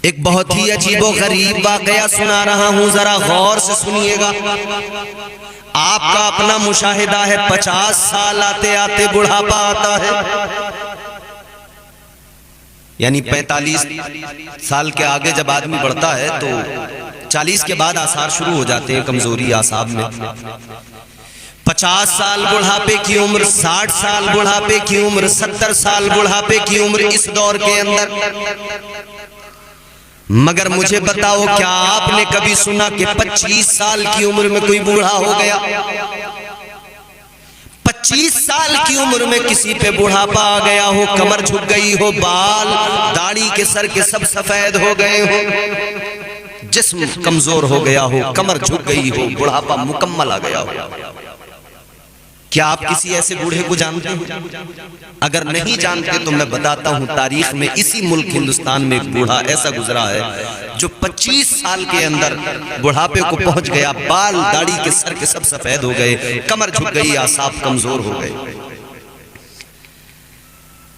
एक बहुत ही अजीबो गरीब वाकया सुना रहा हूं, जरा गौर से सुनिएगा। आपका अपना मुशाहिदा है, 50 साल आते आते बुढ़ापा आता है, यानी 45 साल के आगे जब आदमी बढ़ता है तो 40 के बाद आसार शुरू हो जाते हैं कमजोरी आसाब में। 50 साल बुढ़ापे की उम्र, 60 साल बुढ़ापे की उम्र, 70 साल बुढ़ापे की उम्र, इस दौर के अंदर। मगर मुझे बताओ, क्या आपने कभी सुना कि 25 साल की उम्र में कोई बूढ़ा हो गया? 25 साल की उम्र में किसी पे बुढ़ापा आ गया हो, कमर झुक गई हो, बाल दाढ़ी के सर के सब सफेद हो गए हो, जिस्म कमजोर हो गया हो, कमर झुक गई हो, बुढ़ापा मुकम्मल आ गया हो। क्या आप किसी ऐसे बूढ़े को जानते हैं? अगर नहीं जानते तो मैं बताता हूं, तारीख में इसी मुल्क हिंदुस्तान में एक बूढ़ा ऐसा गुजरा है जो 25 साल के अंदर बुढ़ापे को पहुंच गया, बाल दाढ़ी के सर के सब सफेद हो गए, कमर झुक गई, आसाब कमजोर हो गए।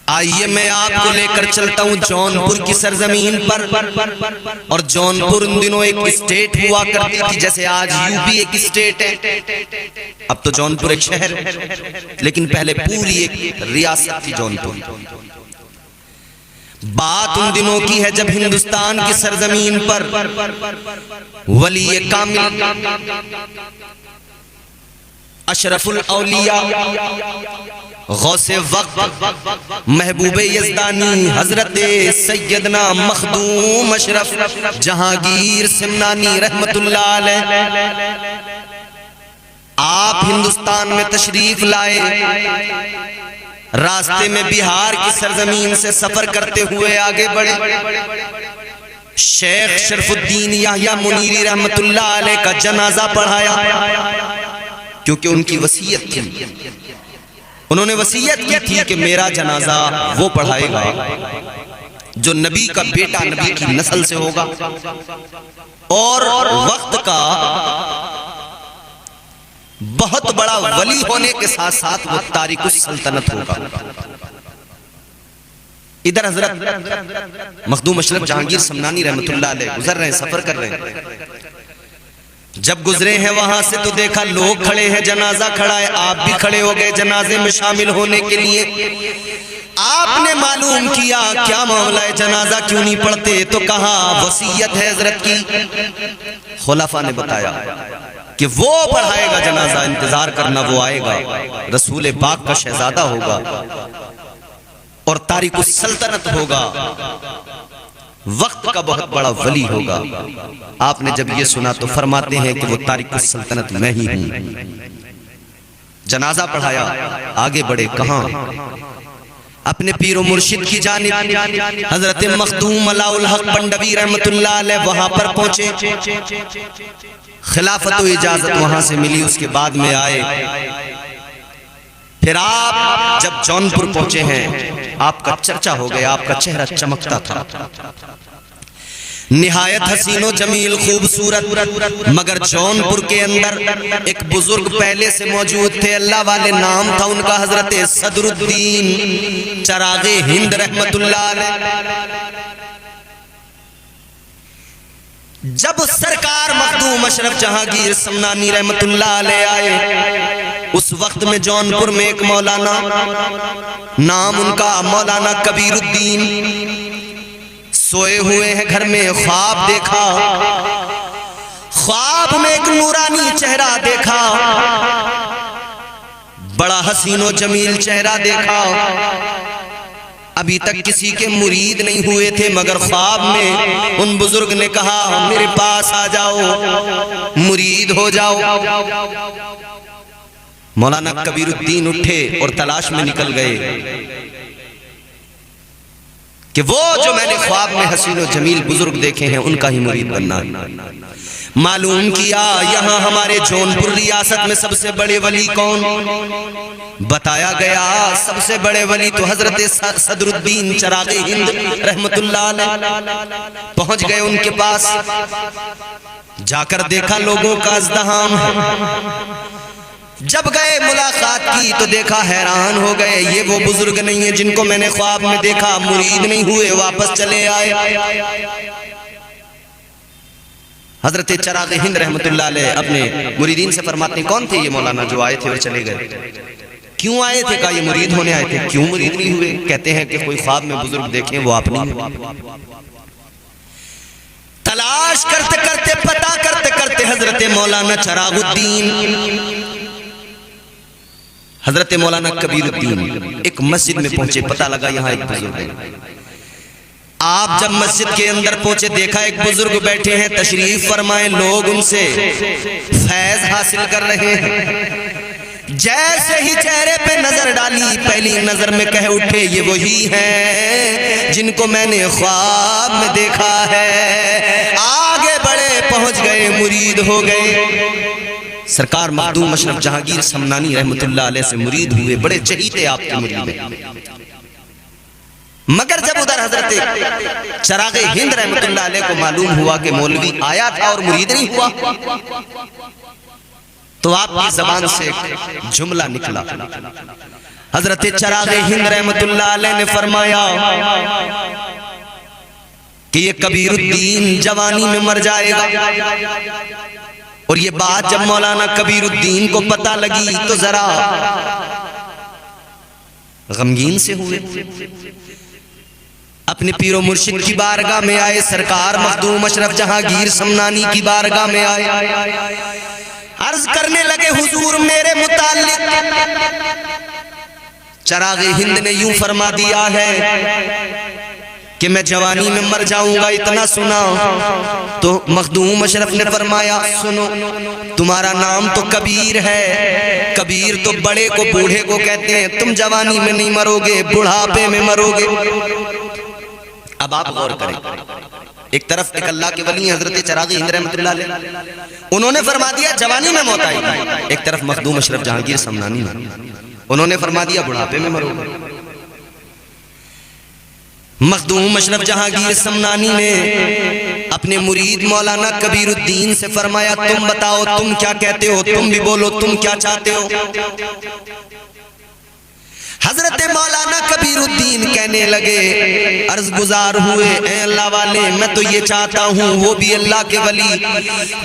आइए मैं आपको लेकर चलता हूं जौनपुर की सरजमीन पर। और जौनपुर उन दिनों एक स्टेट हुआ करती थी, जैसे आज यूपी एक स्टेट है, अब तो जौनपुर एक शहर है, लेकिन पहले पूरी एक रियासत थी जौनपुर। बात उन दिनों की है जब हिंदुस्तान की सरजमीन पर वली कामिल अशरफुल औलिया गौसे वक्त महबूबे यज़दानी हजरत सैयदना मखदूम अशरफ जहांगीर सिमनानी रहमतुल्लाह अलैह आप हिंदुस्तान में तशरीफ लाए। रास्ते में बिहार की सरजमीन से सफर करते हुए आगे बढ़े। शेख शरफुद्दीन याह्या मुनीरी रहमतुल्लाह अलैह का जनाजा पढ़ाया, क्योंकि उनकी वसीयत थी, उन्होंने वसीयत की थी कि मेरा जनाजा वो पढ़ाएगा जो नबी का बेटा, नबी की नस्ल से होगा और वक्त का बहुत बड़ा वली होने के साथ साथ वो तारिकुस सल्तनत होगा। इधर हजरत मखदूम अशरफ जहांगीर समनानी रहमतुल्लाह अलैह गुजर रहे हैं, सफर कर रहे हैं। जब गुजरे हैं वहां से तो देखा लोग खड़े हैं, जनाजा खड़ा है, आप भी खड़े हो गए जनाजे में शामिल होने के लिए। आपने मालूम किया क्या मामला है, जनाजा क्यों नहीं पढ़ते? तो कहा वसीयत है हजरत की। खुलाफा ने बताया कि वो पढ़ाएगा जनाजा, इंतजार करना, वो आएगा, रसूल पाक का शहजादा होगा और तारिकुस सल्तनत होगा, वक्त का बहुत बड़ा वली होगा। आपने जब ये सुना तो फरमाते हैं कि वो तारिकुस सल्तनत मैं ही हूं। जनाजा पढ़ाया, आगे बढ़े, कहां? अपने पीरो मुर्शिद की जानिब हजरत मखदूम अलाउल हक पंडवी रहमतुल्लाह अलैह वहां पर पहुंचे। खिलाफत व इजाजत वहां से मिली, उसके बाद में आए। फिर आप जब जौनपुर पहुंचे हैं, आपका चर्चा हो गया, आपका चेहरा चमकता था, निहायत हसीनो जमील खूबसूरत। मगर जौनपुर के अंदर एक बुजुर्ग पहले से मौजूद थे, अल्लाह वाले, नाम था उनका हजरत सदरुद्दीन चरागे हिंद रहमतुल्लाह अलैह। जब सरकार मखदूम अशरफ जहांगीर समनानी रहमतुल्लाह अलैह आए, उस वक्त में जौनपुर में एक मौलाना, नाम उनका मौलाना कबीरुद्दीन, सोए हुए हैं घर में। ख्वाब देखा, ख्वाब में एक नूरानी चेहरा देखा, बड़ा हसीनो जमील चेहरा देखा। अभी तक किसी के मुरीद नहीं हुए थे, मगर ख्वाब में उन बुजुर्ग ने कहा मेरे पास आ जाओ, मुरीद हो जाओ। मौलाना कबीरुद्दीन उठे और तलाश में निकल गए कि वो जो मैंने ख्वाब में हसीनो जमील बुजुर्ग देखे हैं उनका ही मुरीद बनना। मालूम किया यहाँ हमारे जौनपुर रियासत में सबसे बड़े वली कौन? बताया गया सबसे बड़े वली तो हजरत सदरुद्दीन चरागे हिंद रहमतुल्लाह अलैह। पहुंच गए उनके पास, जाकर देखा लोगों का इज़्दिहाम है। जब गए मुलाकात की तो देखा, हैरान हो गए, ये वो बुजुर्ग नहीं है जिनको मैंने ख्वाब में देखा, मुरीद नहीं हुए, वापस चले आए। हजरत चराग हिंद रहमतुल्लाह अलैह अपने मुरीदीन से फरमाते हैं, कौन थे ये मौलाना जो आए थे और चले गए? क्यों आए थे? कहा ये मुरीद होने आए थे। क्यों मुरीद नहीं हुए? कहते हैं कि कोई ख्वाब में बुजुर्ग देखे, वो आप नहीं हुए। तलाश करते करते, पता करते करते हजरत मौलाना चरागुद्दीन, हजरत मौलाना कबीरुद्दीन एक मस्जिद में पहुंचे। पता लगा यहाँ एक बुजुर्ग है। आप जब मस्जिद के अंदर पहुंचे, देखा एक बुजुर्ग बैठे हैं, तशरीफ फरमाए, लोग उनसे फैज हासिल कर रहे हैं। जैसे ही चेहरे पे नजर डाली, पहली नजर में कह उठे, ये वही हैं जिनको मैंने ख्वाब में देखा है। आगे बढ़े, पहुंच गए, मुरीद हो गए। सरकार मखदूम अशरफ जहांगीर समनानी रहमतुल्लाह अलैह से मुरीद हुए। बड़े चहीते आपके मुरीद हैं। मगर जब उधर हजरत चराग हिंद रहमतुल्लाह अलैह को मालूम हुआ कि मौलवी आया था और मुरीद नहीं हुआ, तो आपकी जबान से जुमला निकला। हजरत चराग हिंद रहमतुल्लाह अलैह ने फरमाया कि ये कबीरुद्दीन जवानी में मर जाएगा। और ये बात जब मौलाना कबीरुद्दीन को पता लगी तो जरा गमगीन से हुए। अपने पीरो मुर्शिद की बारगाह में आए। सरकार मखदूम अशरफ जहांगीर समनानी की बारगाह में आए। अर्ज करने लगे, हुजूर मेरे मुताल्लिक चराग हिंद ने यूं फरमा दिया है कि मैं जवानी में मर जाऊंगा, इतना सुना। तो मखदूम अशरफ ने फरमाया, सुनो, तुम्हारा नाम तो कबीर है। कबीर तो बड़े को, बूढ़े को कहते हैं। तुम जवानी में नहीं मरोगे, बुढ़ापे में मरोगे। अब आप गौर करें, एक तरफ एक अल्लाह के वली हजरत चराग हिंद रहमतुल्लाह अलैह, उन्होंने फरमा दिया जवानी में मौत आएगी। एक तरफ मखदूम अशरफ जहांगीर समनानी, उन्होंने फरमा दिया बुढ़ापे में मरोगे। मखदूम अशरफ जहांगीर समनानी ने अपने मुरीद मौलाना कबीरुद्दीन से फरमाया, तुम बताओ, तुम क्या कहते हो? तुम भी बोलो, तुम क्या चाहते हो? हजरत मौलाना कबीरुद्दीन कहने लगे, अर्ज गुजार हुए, ऐ अल्लाह वाले, मैं तो ये चाहता हूँ वो भी अल्लाह के वली,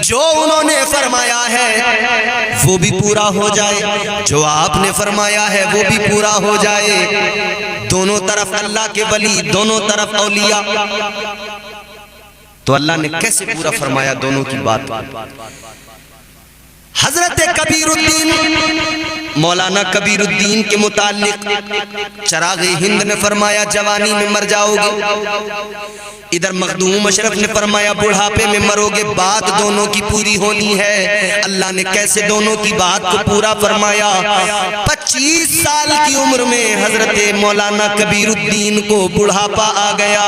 जो उन्होंने फरमाया है वो भी पूरा हो जाए, जो आपने फरमाया है वो भी पूरा हो जाए। दोनों तरफ अल्लाह के वली, दोनों तरफ औलिया। तो अल्लाह ने कैसे पूरा फरमाया दोनों की बात? हजरत कबीरुद्दीन, मौलाना कबीरुद्दीन के मुताल्लिक चराग हिंद ने फरमाया जवानी में मर जाओगे। इधर मखदूम अशरफ ने फरमाया बुढ़ापे में मरोगे। बात दोनों की पूरी होनी है। अल्लाह ने कैसे दोनों की बात को पूरा फरमाया? 25 साल की उम्र में हजरत मौलाना कबीरुद्दीन को बुढ़ापा आ गया।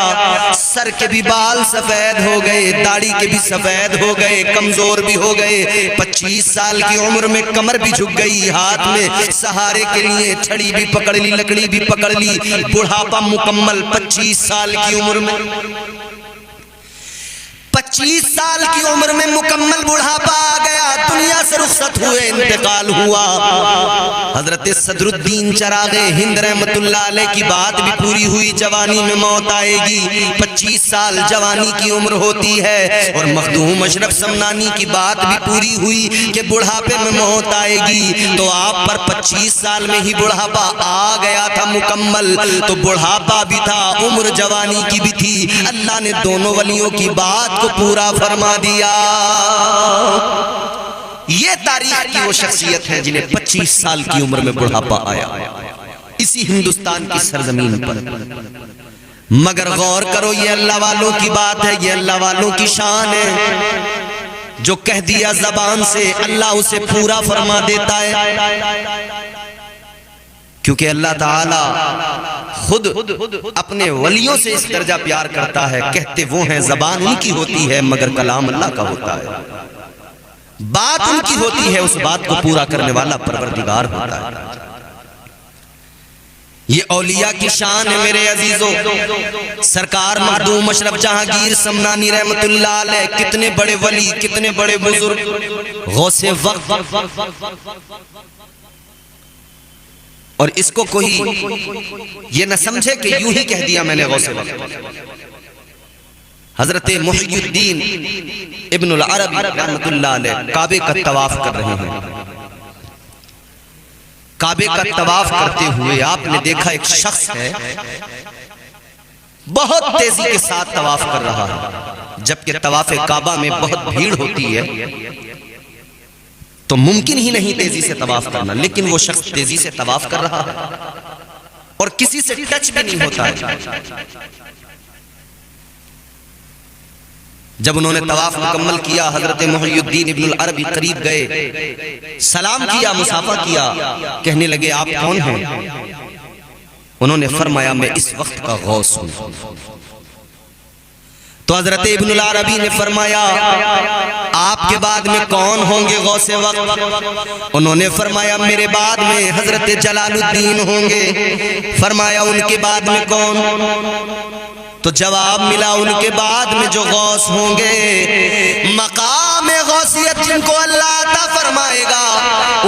सर के भी बाल सफेद हो गए, दाढ़ी के भी सफेद हो गए, कमजोर भी हो गए। 25 साल की उम्र में कमर भी झुक गई, हाथ में सहारे के लिए छड़ी भी पकड़ ली, लकड़ी भी पकड़ ली। बुढ़ापा मुकम्मल 25 साल की उम्र में। 25 साल की उम्र में मुकम्मल बुढ़ापा आ गया, दुनिया से रुखसत हुए, इंतकाल हुआ। हजरत सदरुद्दीन चराग हिंद रहमतुल्लाह अलैह की बात भी पूरी हुई, जवानी में मौत आएगी। 25 साल जवानी की उम्र होती है। और मखदूम अशरफ समनानी की बात भी पूरी हुई कि बुढ़ापे में मौत आएगी। तो आप पर 25 साल में ही बुढ़ापा आ गया था मुकम्मल। तो बुढ़ापा भी था, उम्र जवानी की भी थी। अल्लाह ने दोनों वलियों की बात को पूरा फरमा दिया। ये तारीख की वो शख्सियत है जिन्हें 25 साल की उम्र में बुढ़ापा आया, इसी हिंदुस्तान की सरजमीन पर। मगर गौर करो, ये अल्लाह वालों की बात है, ये अल्लाह वालों की शान है। जो कह दिया जबान से, अल्लाह उसे पूरा फरमा देता है। क्योंकि अल्लाह ताला खुद अपने वलियों से इस दर्जा प्यार करता है। कहते वो हैं, जबान उनकी होती है मगर कलाम अल्लाह का होता है। बात उनकी होती है, उस बात को पूरा करने वाला परवरदिगार होता है। ये औलिया की शान है मेरे अजीजों। सरकार मखदूम अशरफ जहांगीर समनानी रहमतुल्लाह अलैह कितने बड़े वली, कितने बड़े बुजुर्ग, गौसे वक्त। और इसको कोई ये न समझे कि यूं ही कह दिया मैंने गौसे वक्त। हजरत मुहियुद्दीन इब्नुल अरबी रहमतुल्लाह अलैह काबे का तवाफ कर रहे हैं। काबे का तवाफ करते हुए आपने देखा एक शख्स है बहुत तेजी के साथ तवाफ कर रहा है। जबकि तवाफ काबा में बहुत भीड़ होती है तो मुमकिन ही नहीं तेजी से तवाफ करना, लेकिन वो शख्स तेजी से तवाफ कर रहा है और किसी से टच भी नहीं होता है। जब उन्होंने तवाफ मुकम्मल किया, हजरत मुहय्यिद्दीन इब्नुल अरबी करीब गए, सलाम किया, मुसाफा किया, कहने लगे आप कौन हैं? उन्होंने फरमाया मैं इस वक्त का गौस हूं। तो हजरत इब्नुल अरबी ने फरमाया आपके बाद में कौन होंगे गौसे वक्त? उन्होंने फरमाया मेरे बाद में हजरत जलालुद्दीन होंगे। फरमाया उनके बाद में कौन? तो जवाब मिला उनके बाद में जो गौस होंगे, मकाम गौसियत जिनको अल्लाह अता फरमाएगा,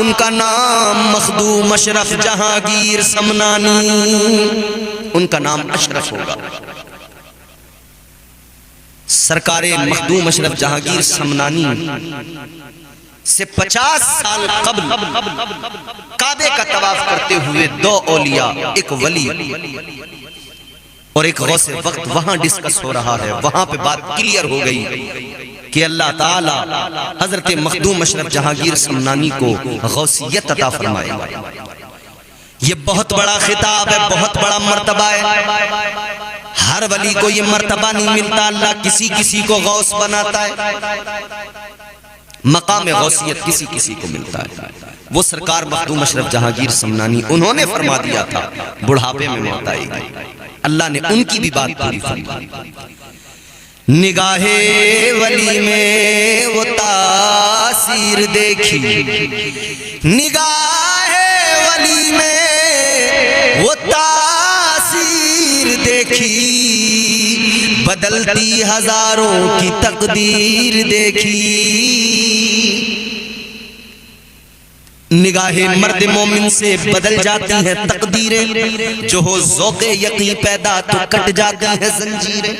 उनका नाम मखदूम अशरफ जहांगीर समनानी, उनका नाम अशरफ होगा। सरकारे मखदूम अशरफ जहांगीर समनानी से 50 साल कब्ल काबे का तवाफ करते हुए दो औलिया, एक वली और एक गौसे वक्त वहां डिस्कस हो रहा है। वहां पे बात क्लियर हो गई कि अल्लाह ताला हजरत मखदूम अशरफ जहांगीर समनानी को गौसियत अता फरमाएगा। ये बहुत बड़ा खिताब है, बहुत बड़ा मर्तबा है। हर वली को ये मर्तबा नहीं मिलता, अल्लाह किसी किसी को गौस बनाता है। मकाम गौसियत किसी किसी को मिलता है। वो सरकार मखदूम अशरफ जहांगीर समनानी, उन्होंने फरमा दिया था बुढ़ापे में मौत आएगी। अल्लाह ने उनकी भी बात पूरी फरमाई। निगाहे वली में वो तासीर देखी, निगाहे वली में वो तासीर देखी, बदलती हजारों की तकदीर देखी। निगाहें मर्द मोमिन से बदल जाती हैं तकदीरें, जो हो ज़ौक़े यकीन पैदा तो कट जाती हैं जंजीरें।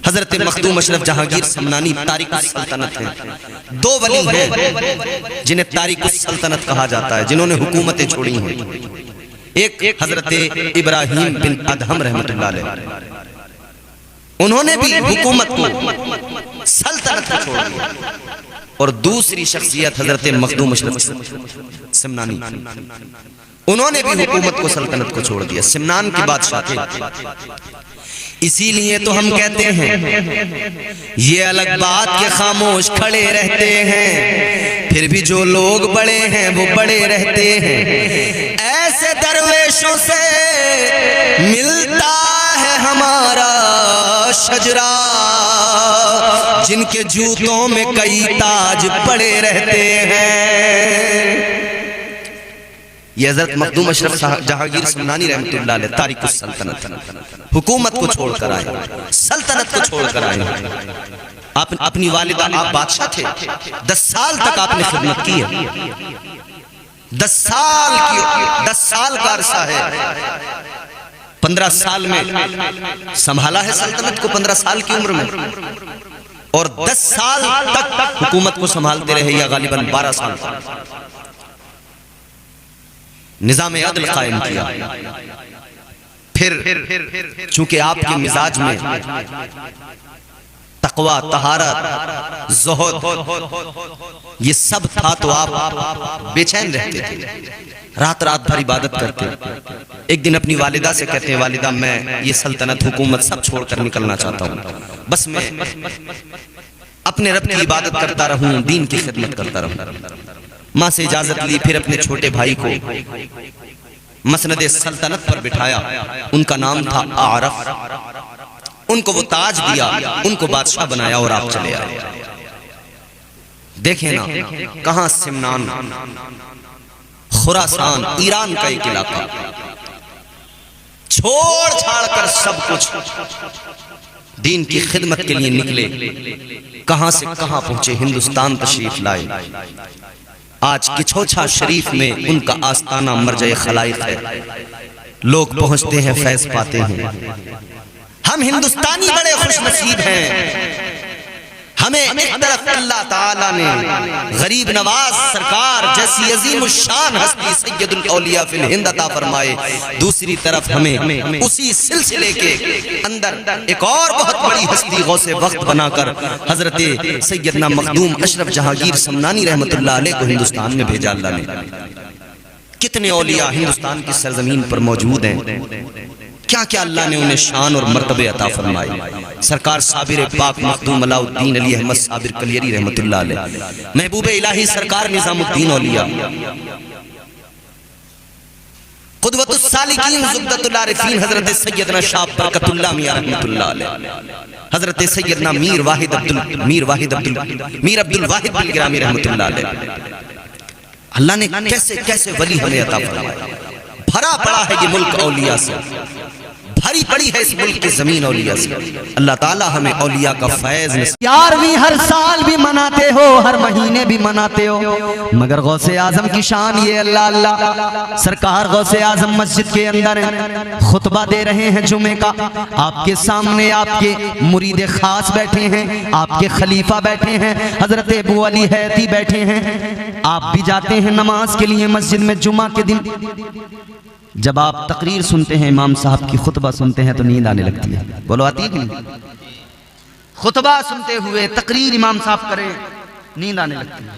हजरत मखदूम अशरफ जहांगीर समनानी तारिकुस सल्तनत हैं। दो वली हैं जिन्हें तारिकुस सल्तनत कहा जाता है, जिन्होंने हुकूमतें छोड़ी हैं। एक हजरत इब्राहिम बिन अदहम रहमतुल्लाह अलैह, उन्होंने भी हुकूमत को सल्तनत को छोड़ दिया। और दूसरी शख्सियत हजरत मखदूम अशरफ सिमनानी, उन्होंने भी हुकूमत को सल्तनत को छोड़ दिया। सिमनान की बादशाह थे। इसीलिए तो हम कहते हैं ये अलग बात के खामोश खड़े रहते हैं, फिर भी जो लोग बड़े हैं वो बड़े रहते हैं। ऐसे दरवेशों से मिलता है हमारा शजरा, जिनके जूतों में कई ताज पड़े रहते हैं। ये हज़रत मखदूम अशरफ जहांगीर समनानी रहमतुल्लाह अलैह तारिकुस सल्तनत, हुकूमत को छोड़कर आए, सल्तनत को छोड़कर आए। आप अपनी वालिदा, आप बादशाह थे, 10 साल तक आपने खिदमत की है। 10 साल का अरसा है। 15 साल में संभाला है सल्तनत को, 15 साल की उम्र में, और 10 साल तक हुकूमत को संभालते रहे, या गालिबन 12 साल निज़ाम अदल कायम किया। फिर चूंकि आपके मिजाज में तकवा, तहारत, ज़ुहद ये सब था, तो आप बेचैन रहते थे, रात रात भर इबादत करते। एक दिन अपनी वालिदा से कहते हैं, वालिदा मैं ये सल्तनत, हुकूमत सब छोड़कर निकलना चाहता हूँ, बस मैं अपने रब की इबादत करता रहूं, दीन की खिदमत करता रहूं। माँ से इजाजत ली, फिर अपने छोटे भाई को मसनदे सल्तनत पर बिठाया। उनका नाम था आरफ। उनको वो ताज दिया, उनको बादशाह बनाया और आप चले आए। देखें ना, कहां सिमनान, खुरासान, ईरान का एक इलाका, छोड़ छाड़ कर सब कुछ दीन की खिदमत के लिए निकले। कहां से कहां पहुंचे, हिंदुस्तान तशरीफ लाए। आज किछोछा शरीफ में उनका आस्ताना मरजे खलाइक है। लोग पहुंचते हैं, फैज पाते हैं। हम हिंदुस्तानी बड़े खुशनसीब हैं, हमें एक तरफ अल्लाह ताला ने गरीब नवाज सरकार जैसी अजीम शान हस्ती सैयदुल औलिया फिल हिंद अता फरमाए, दूसरी तरफ हमें उसी सिलसिले के अंदर एक और बहुत बड़ी हस्ती गौसे वक्त बनाकर हजरत सैयदना मखदूम अशरफ जहांगीर समनानी रहमतुल्लाह अलैह को हिंदुस्तान में भेजा अल्लाह ने। कितने औलिया हिंदुस्तान की सरजमीन पर मौजूद हैं, क्या क्या अल्लाह ने उन्हें शान और मर्तबे अता फरमाए। सरकार साबिर पाक मखदूम अलाउद्दीन अली अहमद साबिर कलियरी रहमतुल्लाह अलैह, महबूब इलाही सरकार निजामुद्दीन औलिया, कुदवतुस सालिकीन ज़ुब्दतुल आरिफीन हजरत सैयदना शाह बरकतुल्लाह मियां रहमतुल्लाह अलैह, हजरत सैयदना मीर अब्दुल वाहिद बिलगिरामी रहमतुल्लाह अलैह। अल्लाह ने कैसे कैसे वली हमें अता फरमाया। भरा पड़ा है ये मुल्क औलिया से, भरी पड़ी है इस मुल्क की जमीन औलिया से। अल्लाह ताला हमें औलिया का फैज नसीब। 11वीं हर साल भी मनाते हो, हर महीने भी मनाते हो, मगर गौसे आजम की शान ये अल्लाह अल्लाह। सरकार गौसे आजम मस्जिद के अंदर खुतबा दे रहे हैं जुमे का, आपके सामने आपके मुरीद खास बैठे हैं, आपके खलीफा बैठे हैं, हजरत अबू अली हैती बैठे हैं। आप भी जाते हैं नमाज के लिए मस्जिद में जुमा के दिन। जब आप तकरीर सुनते हैं, इमाम साहब की खुतबा सुनते हैं तो नींद आने लगती है। बोलो आती है कि नहीं? खुतबा सुनते हुए तकरीर इमाम साहब करें, नींद आने लगती है।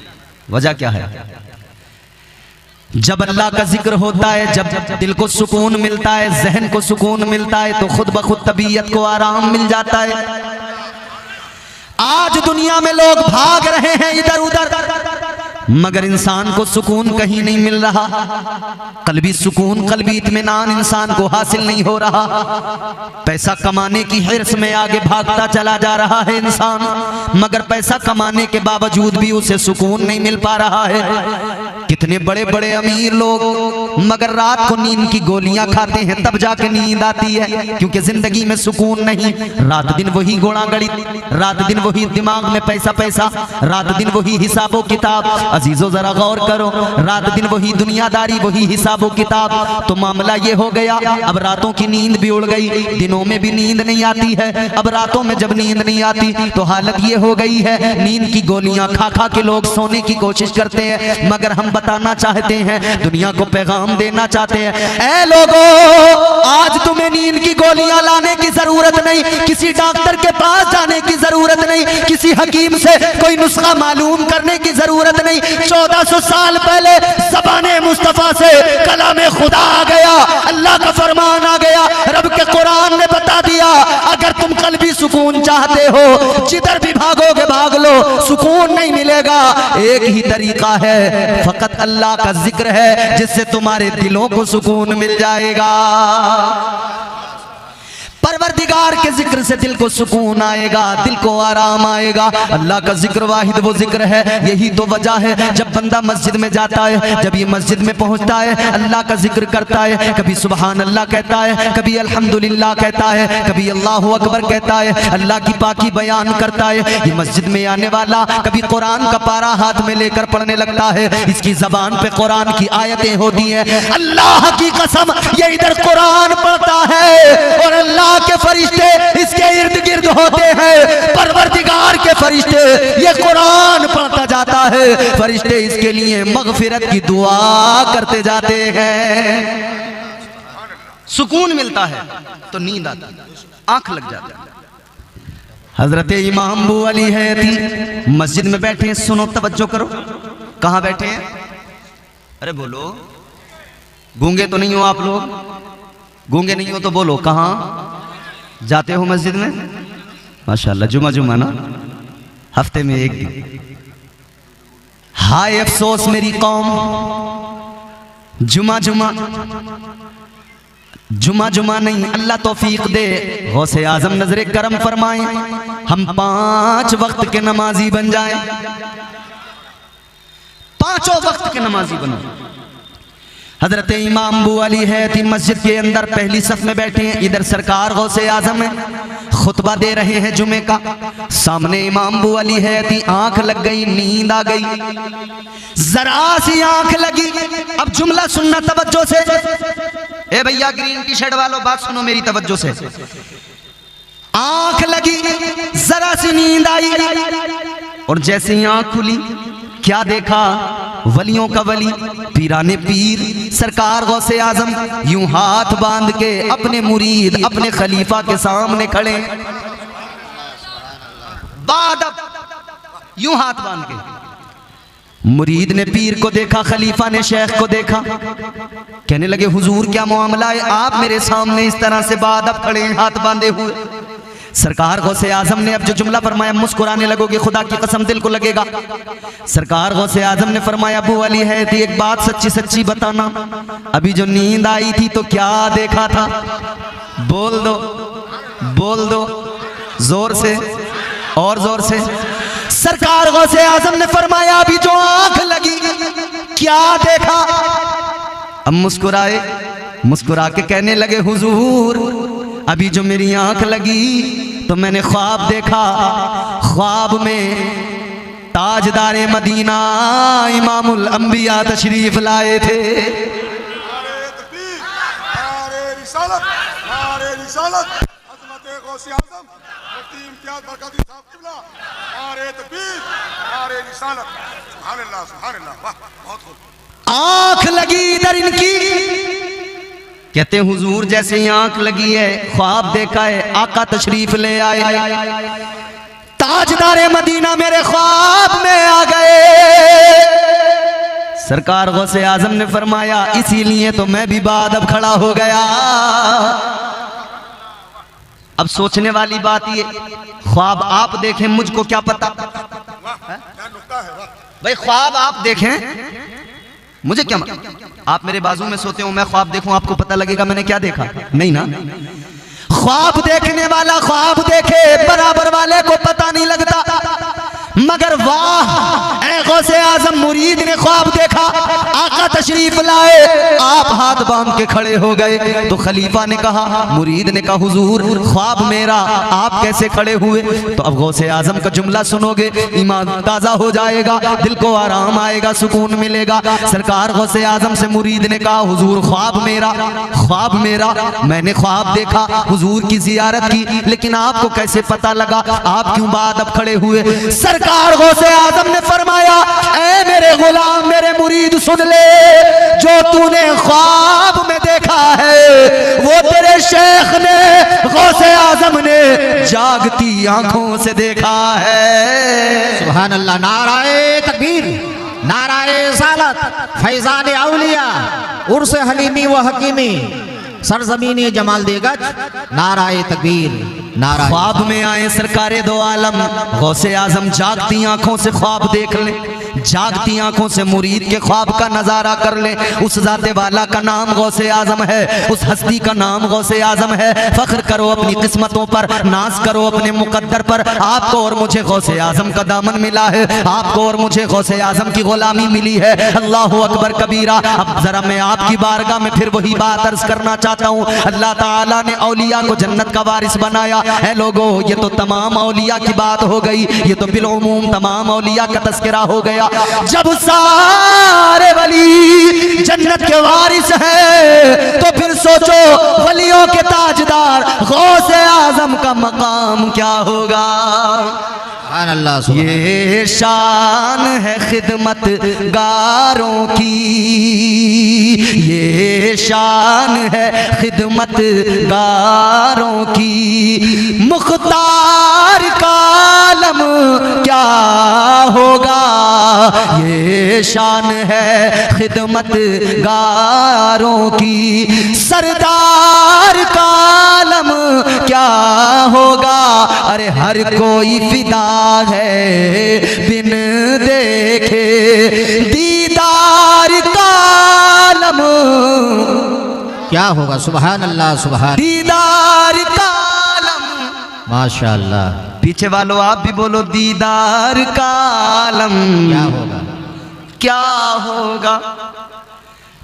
वजह क्या है? जब अल्लाह का जिक्र होता है, जब दिल को सुकून मिलता है, जहन को सुकून मिलता है, तो खुद ब खुद तबीयत को आराम मिल जाता है। आज दुनिया में लोग भाग रहे हैं इधर उधर, मगर इंसान को सुकून कहीं नहीं मिल रहा। कल्बी सुकून, कल्बी इत्मीनान इंसान को हासिल नहीं हो रहा। पैसा कमाने की हिर्स में आगे भागता चला जा रहा है इंसान, मगर पैसा कमाने के बावजूद भी उसे सुकून नहीं मिल पा रहा है। कितने बड़े बड़े अमीर लोग मगर रात को नींद की गोलियां खाते हैं, तब जाके नींद आती है, क्योंकि जिंदगी में सुकून नहीं। रात दिन वही गोड़ा गणित, रात दिन वही दिमाग में पैसा पैसा, रात दिन वही हिसाबो किताब। अजीजो जरा गौर करो, रात दिन वही दुनियादारी, वही हिसाबो किताब। तो मामला ये हो गया, अब रातों की नींद भी उड़ गई, दिनों में भी नींद नहीं आती है। अब रातों में जब नींद नहीं आती तो हालत ये हो गई है, नींद की गोलियां खा खा के लोग सोने की कोशिश करते हैं। मगर हम बताना चाहते हैं, दुनिया को पैगाम देना चाहते हैं, ऐ लोगों, आज तुम्हें नींद की गोलियां लाने की जरूरत नहीं, किसी डॉक्टर के पास जाने की जरूरत नहीं, किसी हकीम से कोई नुस्खा मालूम करने की जरूरत नहीं। 1400 साल पहले ज़बाने मुस्तफा से कलामे खुदा आ गया, अल्लाह का फरमान आ गया, रब के कुरान ने बता दिया, अगर तुम कल्बी सुकून चाहते हो, जिधर भी भागोगे भाग लो, सुकून नहीं मिलेगा। एक ही तरीका है, फकत अल्लाह का जिक्र है, जिससे तुम्हारे दिलों को सुकून मिल जाएगा। परवरदिगार के जिक्र से दिल को सुकून आएगा, दिल को आराम आएगा। अल्लाह का जिक्र वाहिद वो जिक्र है। यही तो वजह है, जब बंदा मस्जिद में जाता है, जब ये मस्जिद में पहुंचता है, अल्लाह का जिक्र करता है, कभी सुबहान अल्लाह कहता है, कभी अल्हम्दुलिल्लाह कहता है, कभी अल्लाहु अकबर कहता है, अल्लाह की पाकी बयान करता है। ये मस्जिद में आने वाला कभी कुरान का पारा हाथ में लेकर पढ़ने लगता है, इसकी जबान पे कुरान की आयतें होती हैं। अल्लाह की कसम, ये इधर कुरान पढ़ता है और अल्लाह के फरिश्ते इसके इर्द गिर्द होते हैं। परवरदिगार के फरिश्ते ये कुरान पढ़ता जाता है, फरिश्ते इसके लिए मगफिरत की दुआ करते जाते हैं। सुकून मिलता है तो नींद आती है, आंख लग जाती है। हजरत इमाम अबू अली हैती मस्जिद में बैठे हैं, सुनो तवज्जो करो। कहां बैठे हैं? अरे बोलो, गूंगे तो नहीं हो आप लोग? गूंगे नहीं हो तो बोलो, कहां जाते हो मस्जिद में? माशाल्लाह, जुमा जुमा ना, हफ्ते में एक दिन। हाय अफसोस मेरी कौम, जुमा जुमा जुमा जुमा नहीं, अल्लाह तौफीक दे, गौसे आजम नजरे करम फरमाए, हम 5 वक्त के नमाजी बन जाएं, 5 वक्त के नमाजी बनो। हजरत इमाम अबू अली हैती मस्जिद के अंदर पहली सफ में बैठे हैं, इधर सरकार गौसे आजम है, खुतबा दे रहे हैं जुमे का। सामने इमाम अबू अली हैती, आंख लग गई, नींद आ गई, जरा सी आंख लगी। अब जुमला सुनना तवज्जो से, ए भैया ग्रीन टी शर्ट वालों, बात सुनो मेरी तवज्जो से। आंख लगी, जरा सी नींद आई और जैसे ही आंख खुली क्या देखा? वलियों का वली, पीराने पीर सरकार गौसे आजम यूं हाथ बांध के अपने मुरीद, अपने खलीफा के सामने खड़े, बादब यूं हाथ बांध के। मुरीद ने पीर को देखा, खलीफा ने शेख को देखा, कहने लगे हुजूर क्या मामला है, आप मेरे सामने इस तरह से बादब खड़े हैं हाथ बांधे हुए। सरकार गौसे आजम ने अब जो जुमला फरमाया, मुस्कुराने लगोगे, खुदा की कसम दिल को लगेगा। सरकार गौसे आजम ने फरमाया अबू अली है तो एक बात सच्ची सच्ची बताना, अभी जो नींद आई थी तो क्या देखा था? बोल दो, बोल दो, जोर से और जोर से। सरकार गौसे आजम ने फरमाया अभी जो आंख लगी क्या देखा? अब मुस्कुराए, मुस्कुरा के कहने लगे हुजूर अभी जो मेरी आंख लगी तो मैंने ख्वाब देखा, ख्वाब में ताजदारे मदीना इमामुल अंबिया तशरीफ लाए थे। आंख लगी इधर इनकी, कहते हैं हुजूर जैसे ही आंख लगी है, ख्वाब देखा है, आका तशरीफ ले आए, ताजदारे मदीना मेरे ख्वाब में आ गए। सरकार गौसे आजम ने फरमाया इसीलिए तो मैं भी बादब खड़ा हो गया। अब सोचने वाली बात ये, ख्वाब आप देखें मुझको क्या पता, भाई ख्वाब आप देखें मुझे क्या, आप मेरे बाजू में सोते हो, मैं ख्वाब देखूं आपको पता लगेगा मैंने क्या देखा? नहीं ना। ख्वाब देखने वाला ख्वाब देखे बराबर वाले को पता नहीं लगता, मगर वाह ऐ गौसे आजम मुरीद ने ख्वाब देखा, आका तशरीफ लाए, आप हाथ बांध के खड़े हो गए। तो खलीफा ने कहा, मुरीद ने कहा हुजूर ख्वाब मेरा, आप कैसे खड़े हुए? तो अब गौसे आजम का जुमला सुनोगे ईमान ताजा हो जाएगा, दिल को आराम आएगा, सुकून मिलेगा। सरकार गौसे आजम से मुरीद ने कहा हुजूर ख्वाब मेरा, ख्वाब मेरा, मैंने ख्वाब देखा, हुजूर की जियारत की, लेकिन आपको कैसे पता लगा? आप क्यों बादब खड़े हुए? सरकार गौसे आजम ने फरमाया ऐ मेरे गुलाम, मेरे मुरीद सुन ले, जो तूने ख्वाब में देखा है वो तेरे शेख ने गौसे आजम ने जागती आंखों से देखा है। सुभान अल्लाह, नाराए तकबीर, नाराए सालत, फैजान औलिया, उर्स हलीमी व हकीमी, सरजमीन जमाल देगज, नाराए तकबीर, नारा। ख्वाब में आए सरकारे दो आलम गौसे आजम, जागती आंखों से ख्वाब देख ले, जागती आंखों से मुरीद के ख्वाब का नजारा कर ले। उस जाते वाला का नाम गौसे आजम है, उस हस्ती का नाम गौसे आजम है। फख्र करो अपनी किस्मतों पर, नाज करो अपने मुकद्दर पर। आपको और मुझे गौसे आजम का दामन मिला है, आपको और मुझे गौसे आजम की गुलामी मिली है। अल्लाह अकबर कबीरा। अब जरा मैं आपकी बारगाह में फिर वही बात अर्ज करना चाहता हूँ, अल्लाह ताला ने औलिया को जन्नत का वारिस बनाया है। लोगो ये तो तमाम औलिया की बात हो गई, ये तो बिलउमूम तमाम औलिया का तस्करा हो गया। जब सारे वली जन्नत के वारिस हैं तो फिर सोचो वलियों के ताजदार गौसे आजम का मकाम क्या होगा? अल्लाह, ये शान है खिदमत गारों की, ये शान है खिदमत गारों की। मुख्तार का आलम क्या होगा? ये शान है खिदमत गारों की। सरदार का आलम क्या होगा? अरे हर कोई फिदा है बिन देखे दीदार का आलम क्या होगा? सुभान अल्लाह, सुभान, दीदार का आलम, माशाअल्लाह। पीछे वालों आप भी बोलो दीदार का आलम क्या होगा? क्या होगा?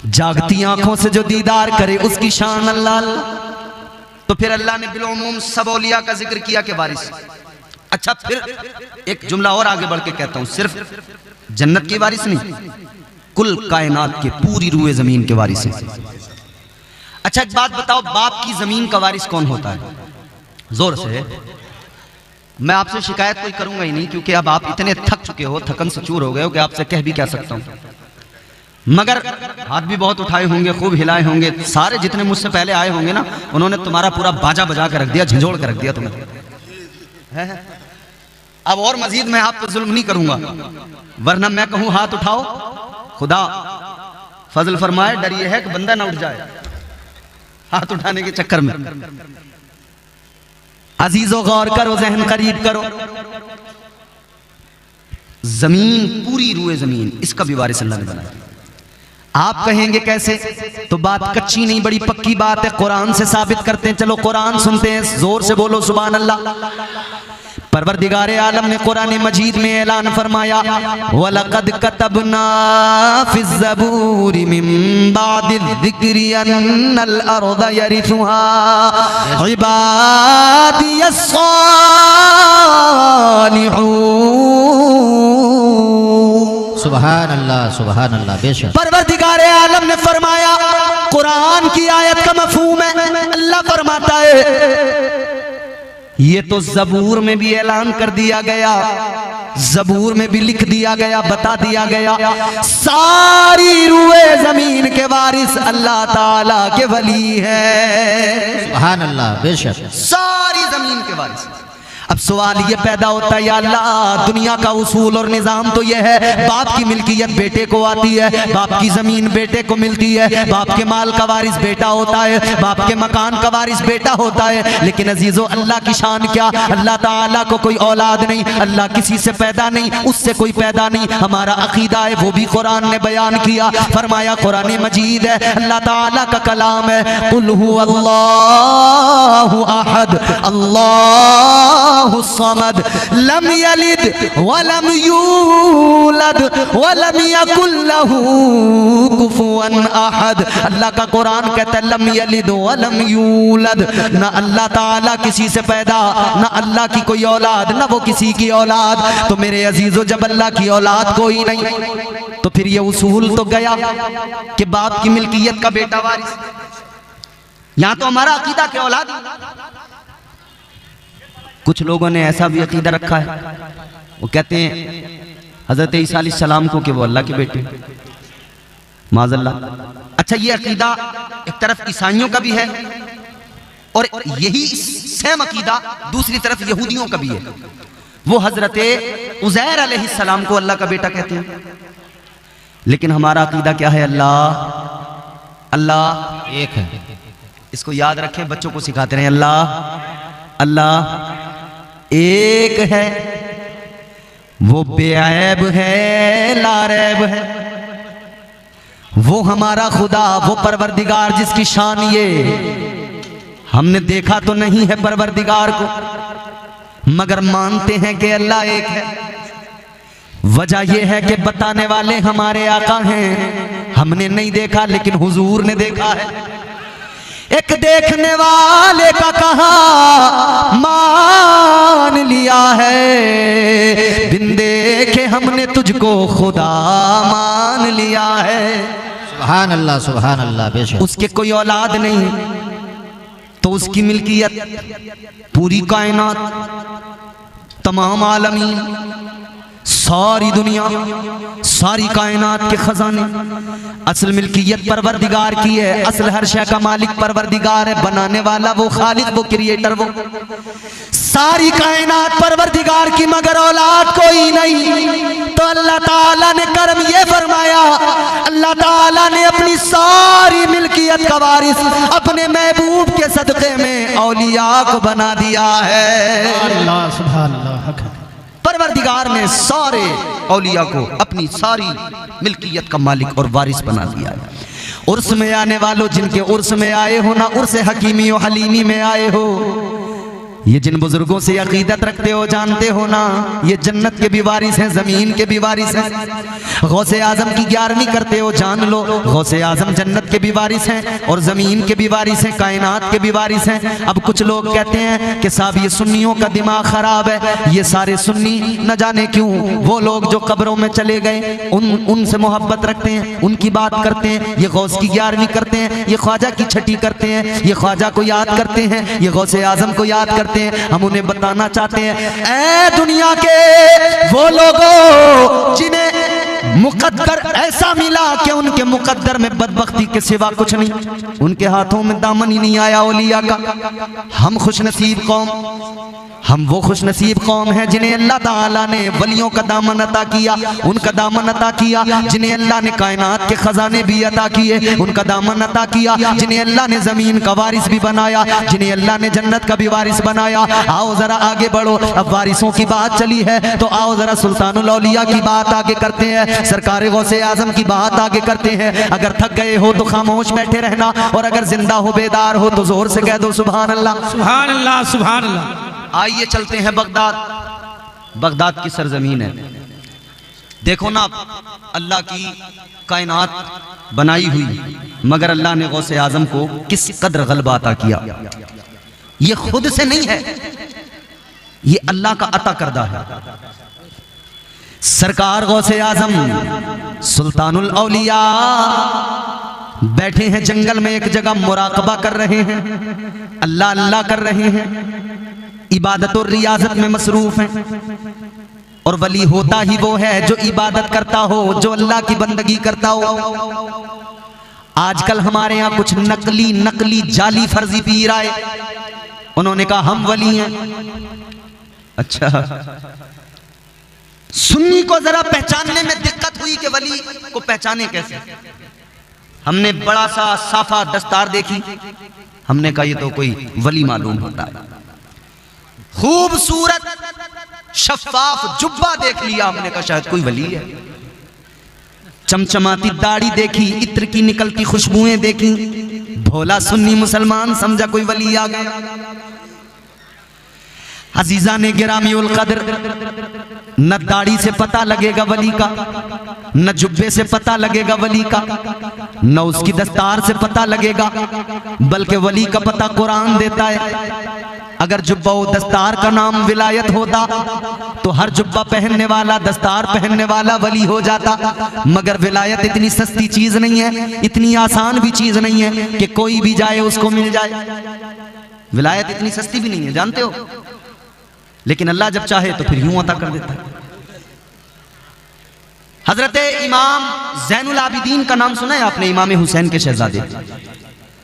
जागती आंखों से जो दीदार करे उसकी शान अल्लाह। तो फिर अल्लाह ने बिलउमूम सब औलिया का जिक्र किया के वारिस। अच्छा फिर एक जुमला और आगे बढ़ के कहता हूं, सिर्फ जन्नत की वारिस नहीं, कुल कायनात के पूरी रूए जमीन के वारिस हैं। अच्छा एक बात बताओ, बाप की जमीन का वारिस कौन होता है? जोर से। मैं आपसे शिकायत कोई करूंगा ही नहीं, क्योंकि अब आप इतने थक चुके हो, थकन से चूर हो गए हो कि आपसे कह भी क्या सकता हूं। मगर हाथ भी बहुत उठाए होंगे, खूब हिलाए होंगे। सारे जितने मुझसे पहले आए होंगे ना, उन्होंने तुम्हारा पूरा बाजा बजा कर रख दिया, झंझोड़ कर रख दिया तुम्हें। अब और मजीद मैं आप पर जुल्म नहीं करूंगा, वरना मैं कहूं हाथ उठाओ, खुदा फजल फरमाए, डर ये है कि बंदा ना उठ जाए हाथ उठाने के चक्कर में। अजीजों गौर करो, जहन करीब करो। जमीन पूरी रूए जमीन, इसका भी वारिस अल्लाह ने बनाया। आप कहेंगे कैसे? तो बात कच्ची नहीं, बड़ी पक्की बात है, कुरान से साबित करते हैं। चलो कुरान सुनते हैं, जोर से बोलो सुभान अल्लाह। परवरदिगारे आलम ने कुरान मजीद में ऐलान फरमाया, वलक़द कतबना फ़िज़ ज़बूरि मिन बादिज़ ज़िक्रि अन्नल अर्ज़ यरिथुहा इबादियस सालिहून। सुभान अल्लाह बेशक। परवरदिगारे आलम ने फरमाया, कुरान की आयत का मफहूम है, अल्लाह फरमाता है ये तो ज़बूर में भी ऐलान कर दिया गया, ज़बूर में भी लिख दिया गया, बता दिया गया, सारी रूए जमीन के वारिस अल्लाह ताला के वली है। सुभान अल्लाह बेशक। सारी जमीन के वारिस। अब सवाल ये पैदा होता है, या अल्लाह दुनिया का उसूल और निज़ाम तो ये है, बाप की मिल्कियत बेटे को आती है, बाप की जमीन बेटे को मिलती है, बाप के माल का वारिस बेटा होता है, बाप के मकान का वारिस बेटा होता है। लेकिन अजीजो अल्लाह की शान क्या? अल्लाह ताला को कोई औलाद नहीं, अल्लाह किसी से पैदा नहीं, उससे कोई पैदा नहीं। हमारा अकीदा है, वो भी कुरान ने बयान किया, फरमाया कुरान मजीद है, अल्लाह ताला का कलाम है, कुल हुवल्लाहु अहद अल्लाहु समद लम यलिद वलम यूलद वलम यकुल लहू कुफुवन अहद। अल्लाह का कुरान कहता है लम यलिद वलम यूलद, ना अल्लाह ताला किसी से पैदा, ना अल्लाह की कोई औलाद, ना वो किसी की औलाद। तो मेरे अजीजों, जब अल्लाह की औलाद कोई नहीं, तो फिर ये उसूल तो गया कि बाप की मिल्कियत का बेटा वारिस। यहां तो हमारा अकीदा के औलाद। कुछ लोगों ने ऐसा भी अकीदा रखा है, वो कहते हैं हजरत ईसा अलैहिस्सलाम को कि वो अल्लाह के बेटे, माज़अल्लाह। अच्छा, ये अकीदा एक तरफ ईसाइयों का भी है, और यही सेम अकीदा दूसरी तरफ यहूदियों का भी है। वो हजरत उज़ैर अलैहिस्सलाम को अल्लाह का बेटा कहते हैं। लेकिन हमारा अकीदा क्या है? अल्लाह एक है। इसको याद रखें, बच्चों को सिखाते रहे, अल्लाह एक है, वो बेऐब है, लारैब है। वो हमारा खुदा, वो परवरदिगार जिसकी शान ये, हमने देखा तो नहीं है परवरदिगार को, मगर मानते हैं कि अल्लाह एक है। वजह यह है कि बताने वाले हमारे आका हैं, हमने नहीं देखा लेकिन हुजूर ने देखा है। एक देखने वाले का कहा मान लिया है, बिन देखे हमने तुझको खुदा मान लिया है। सुभान अल्लाह बेशक। उसके कोई औलाद नहीं, तो उसकी मिल्कियत पूरी कायनात, तमाम आलमीन, सारी दुनिया, सारी कायनात के खजाने, असल मिल्कियत परवरदिगार की है। असल हर शय का मालिक परवरदिगार है, बनाने वाला वो खालिक, वो क्रिएटर, वो सारी कायनात परवरदिगार की, मगर औलाद कोई नहीं। तो अल्लाह ताला ने करम ये फरमाया, अल्लाह ताला ने अपनी सारी मिल्कियत का वारिस अपने महबूब के सदक़े में औलिया को बना दिया है। अल्लाह सुभान अल्लाह। परवरदिगार ने सारे औलिया को अपनी सारी मिल्कियत का मालिक और वारिस बना दिया है। उर्स में आने वालों, जिनके उर्स में आए हो ना, उर्स हकीमी और हलीमी में आए हो, ये जिन बुजुर्गों से अकीदत रखते हो, जानते हो ना, ये जन्नत के भी वारिस हैं, जमीन के भी वारिस हैं। गौसे आजम की 11वीं करते हो, जान लो गौसे आजम जन्नत के भी वारिस हैं और जमीन के भी वारिस हैं, कायनात के भी वारिस हैं। अब कुछ लोग कहते हैं कि साहब ये सुन्नियों का दिमाग खराब है, ये सारे सुन्नी न जाने क्यों, वो लोग जो कब्रों में चले गए उनसे मोहब्बत रखते हैं, उनकी बात करते हैं, ये गौस की 11वीं करते हैं, ये ख्वाजा की 6ठी करते हैं, ये ख्वाजा को याद करते हैं, ये गौसे आजम को याद करते देते हैं। हम उन्हें बताना चाहते हैं, ऐ दुनिया के वो लोगों जिन्हें मुकद्दर ऐसा मिला कि उनके मुकद्दर में बदबख्ती के सिवा कुछ नहीं, उनके हाथों में दामन ही नहीं आया औलिया का। हम खुशनसीब कौम, हम वो खुशनसीब कौम हैं जिन्हें अल्लाह ताला ने वलियों का दामन अता किया, उनका दामन अता किया। जिन्हें अल्लाह ने कायनात के खजाने भी अता किए, उनका दामन अता किया। जिन्हें अल्लाह ने जमीन का वारिस भी बनाया, जिन्हें अल्लाह ने जन्नत का भी वारिस बनाया। आओ जरा आगे बढ़ो, अब वारिसों की बात चली है तो आओ जरा सुल्तानुल औलिया की बात आगे करते हैं, सरकार गौसे आजम की बात आगे करते हैं। अगर थक गए हो तो खामोश बैठे रहना, और अगर जिंदा हो बेदार हो तो जोर से कह दो सुभान अल्लाह, सुभान अल्लाह, सुभान अल्लाह। आइए चलते हैं बगदाद। बगदाद की सरजमीन है। देखो ना, अल्लाह की कायनात बनाई हुई, मगर अल्लाह ने गौसे आजम को किस कदर गलबा अता किया। ये खुद से नहीं है, ये अल्लाह का अता करदा है। सरकार गौसे आजम सुल्तानुल औलिया बैठे हैं जंगल में, एक जगह मुराकबा कर रहे हैं, अल्लाह अल्लाह कर रहे हैं, इबादत और रियाजत में मसरूफ हैं। और वली होता ही वो है जो इबादत करता हो, जो अल्लाह की बंदगी करता हो। आजकल हमारे यहाँ कुछ नकली जाली फर्जी पीर आए, उन्होंने कहा हम वली हैं। अच्छा, सुन्नी को जरा पहचानने में दिक्कत हुई कि वली को पहचाने कैसे। हमने बड़ा सा साफा दस्तार देखी, हमने कहा ये तो कोई वली मालूम होता है। खूबसूरत शफाफ जुब्बा देख लिया, हमने कहा शायद कोई वली है। चमचमाती दाढ़ी देखी, इत्र की निकलती खुशबुएं देखी, भोला सुन्नी मुसलमान समझा कोई वली आ गया। अजीजा ने गिरामी उल कदर, न दाढ़ी से पता लगेगा वली का, न जुब्बे से पता लगेगा वली का, न उसकी दस्तार से पता लगेगा, बल्कि वली का पता कुरान देता है। अगर जुब्बा व दस्तार का नाम विलायत होता तो हर जुब्बा पहनने वाला, दस्तार पहनने वाला वली हो जाता। मगर विलायत इतनी सस्ती चीज नहीं है, इतनी आसान भी चीज नहीं है कि कोई भी जाए उसको मिल जाए। विलायत इतनी सस्ती भी नहीं है, जानते हो। लेकिन अल्लाह जब चाहे तो फिर यूं अता कर देता है। हजरत इमाम ज़ैनुल आबिदीन का नाम सुना है आपने? इमाम हुसैन के शहजादे,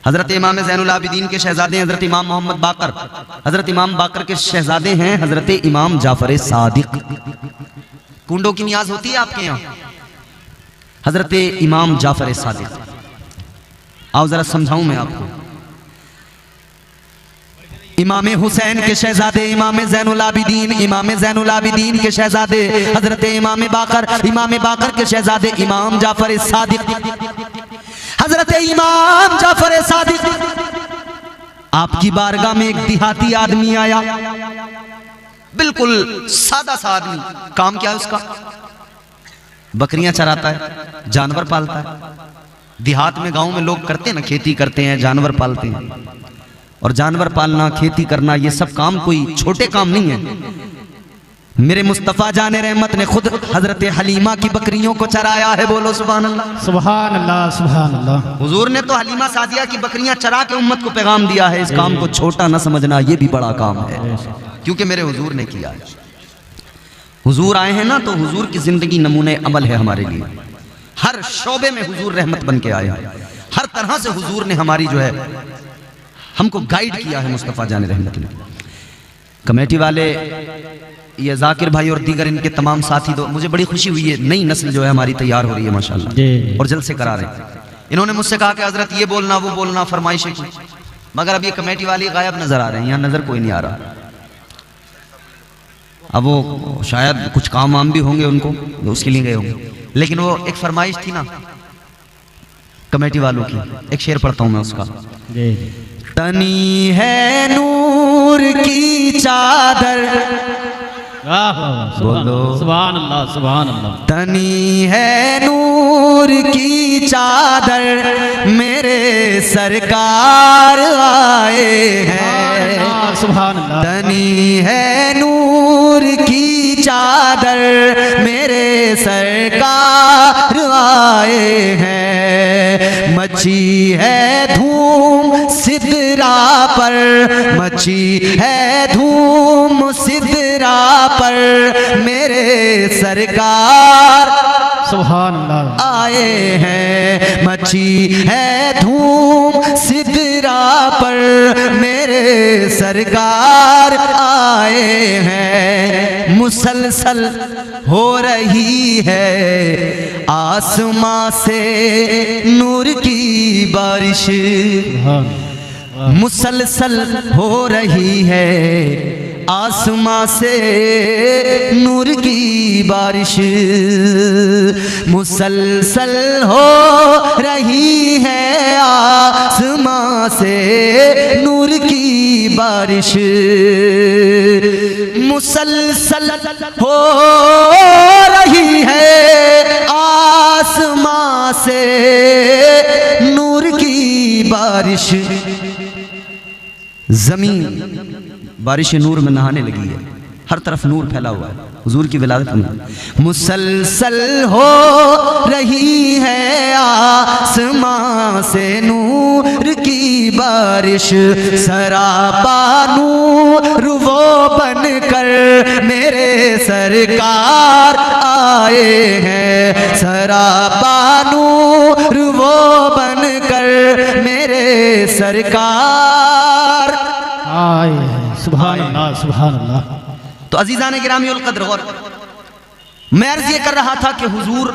हजरत इमाम ज़ैनुल आबिदीन के शहजादे हजरत इमाम मोहम्मद बाकर। हजरत इमाम बाकर के शहजादे हैं हजरत इमाम जाफर सादिक। कुंडों की नियाज होती है आपके यहाँ? हजरत इमाम जाफर सादिक, आओ जरा समझाऊं मैं आपको। इमाम हुसैन के शहजादे इमाम ज़ैनुल आबिदीन, इमाम ज़ैनुल आबिदीन के शहजादे हजरत इमाम बाकर, इमाम बाकर के शहजादे इमाम जाफर सादिक। हजरत इमाम जाफर सादिक, आपकी बारगाह में एक देहाती आदमी आया, बिल्कुल सादा सा आदमी। काम क्या है उसका? बकरियां चराता है, जानवर पालता है। देहात में, गांव में लोग करते हैं ना, खेती करते हैं, जानवर पालते हैं। और जानवर पालना, खेती करना, ये सब काम कोई छोटे काम नहीं है। मेरे मुस्तफ़ा जाने रहमत ने खुद हजरत हलीमा की बकरियों को चराया है। बोलो सुभान अल्लाह, सुभान अल्लाह, सुभान अल्लाह। हुजूर ने तो हलीमा सादिया की बकरियां चरा के उम्मत को पैगाम दिया है, इस काम को छोटा ना समझना, ये भी बड़ा काम है, क्योंकि मेरे हुजूर ने किया है। हुजूर आए हैं ना, तो हुजूर की जिंदगी नमूने अमल है हमारे लिए। हर शोबे में हुजूर रहमत बन के आए हैं, हर तरह से हुजूर ने हमारी जो है हमको गाइड किया है मुस्तफ़ा जाने रहमत ने। कमेटी वाले, ये जाकिर भाई और दीगर इनके तमाम साथी, तो मुझे बड़ी खुशी हुई है, नई नस्ल जो है हमारी तैयार हो रही है माशाल्लाह, और जल्द से करा रहे हैं। इन्होंने मुझसे कहा कि हजरत ये बोलना वो बोलना, फरमाइशें की, मगर अब ये कमेटी वाले गायब नजर आ रहे हैं, यहाँ नजर कोई नहीं आ रहा। अब वो शायद कुछ काम वाम भी होंगे उनको, उसके लिए गए होंगे। लेकिन वो एक फरमाइश थी ना कमेटी वालों की, एक शेर पढ़ता हूं मैं उसका। तनी है नूर की चादर, बोलो सुभान अल्लाह, सुभान अल्लाह। तनी है नूर की चादर, मेरे सरकार आए हैं। सुभान अल्लाह। तनी है नूर की चादर, मेरे सरकार आए हैं। मची है धूम सिदरा पर, मची है धूम पर मेरे सरकार सुभान अल्लाह। आए हैं। मची है धूम सिदरा पर मेरे सरकार आए हैं। मुसलसल हो रही है आसमां से नूर की बारिश, मुसलसल हो रही है आसमां से नूर की बारिश, मुसलसल हो रही है आसमां से नूर की बारिश, मुसलसल हो रही है आसमां से नूर की बारिश। जमीन बारिश नूर में नहाने लगी है, हर तरफ नूर फैला हुआ है हुजूर की विलादत में। मुसलसल हो रही है आसमां से नूर की बारिश, सरापा नूर वो बनकर मेरे सरकार आए हैं। सरापा नूर वो बनकर मेरे सरकार आए हैं। सुभान अल्लाह, सुभान अल्लाह। तो अजीज़ान गिरामी उल कद्र, गौर, मैं अर्ज ये कर रहा था कि हुजूर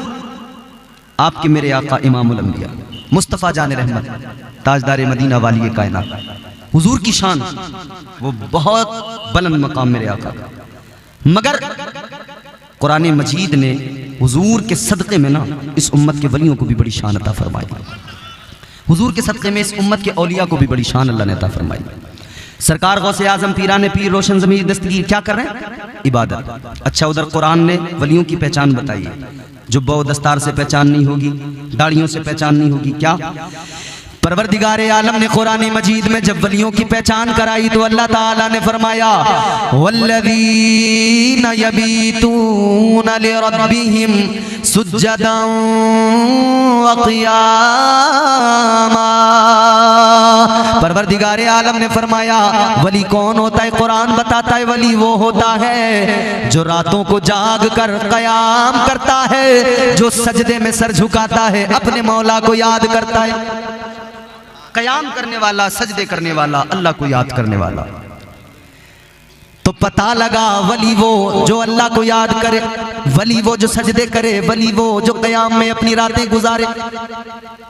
आपके मेरे आका इमामुल अंबिया मुस्तफ़ा जान रहमत ताजदार मदीना वाली कायनात, हुजूर की शान वो बहुत बुलंद मकाम मेरे आका का, मगर कुरान मजीद ने हुजूर के सदक़े में ना इस उम्मत के वलियों को भी बड़ी शान अता फरमाई। हुजूर के सदक़े में इस उम्मत के औलिया को भी बड़ी शान अल्लाह ने अता फरमाई। सरकार गौसे आजम पीराने पीर रोशन ज़मीर दस्तगीर क्या कर रहे हैं? इबादत। अच्छा, उधर कुरान ने वलियों की पहचान बताई है। जुब्बा दस्तार से पहचान नहीं होगी, दाढ़ियों से पहचान नहीं होगी। क्या परवरदिगारे आलम ने कुरान मजीद में जब वलियों की पहचान कराई तो अल्लाह ताला ने फरमाया, वल्लज़ीना यबीतूना लिरब्बिहिम सुज्जदन व क़ियामा। परवरदिगारे आलम ने फरमाया वली कौन होता है? कुरान बताता है वली वो होता है जो रातों को जाग कर क़याम करता है, जो सजदे में सर झुकाता है, अपने मौला को याद करता है। क़याम करने वाला, सजदे करने वाला, अल्लाह को याद करने वाला। तो पता लगा वली वो जो अल्लाह को याद करे, वली वो जो सजदे करे, वली वो जो क़याम में अपनी रातें गुजारे।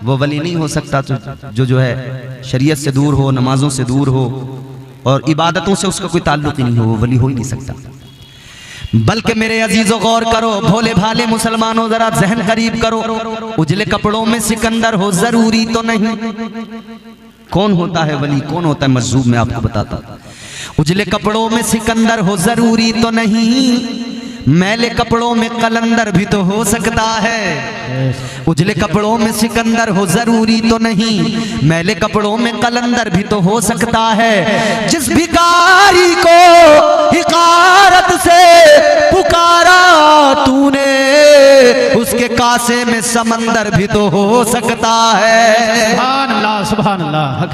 वो वली नहीं हो सकता तो जो है शरीयत से दूर हो, नमाजों से दूर हो और इबादतों से उसका कोई ताल्लुक ही नहीं हो, वो वली हो ही नहीं सकता। बल्कि मेरे अजीजों गौर करो, भोले भाले मुसलमानों जरा जहन करीब करो, उजले कपड़ों में सिकंदर हो जरूरी तो नहीं। कौन होता है वली, कौन होता है मजजूब, मैं आपको बताता। उजले कपड़ों में सिकंदर हो जरूरी तो नहीं, मैले कपड़ों में कलंदर भी तो हो सकता है। उजले कपड़ों में सिकंदर हो जरूरी तो नहीं, मैले कपड़ों में कलंदर भी तो हो सकता है। जिस भिखारी को हिकारत से पुकारा तूने, उसके कासे में समंदर भी तो हो सकता है। सुभान अल्लाह, सुभान अल्लाह।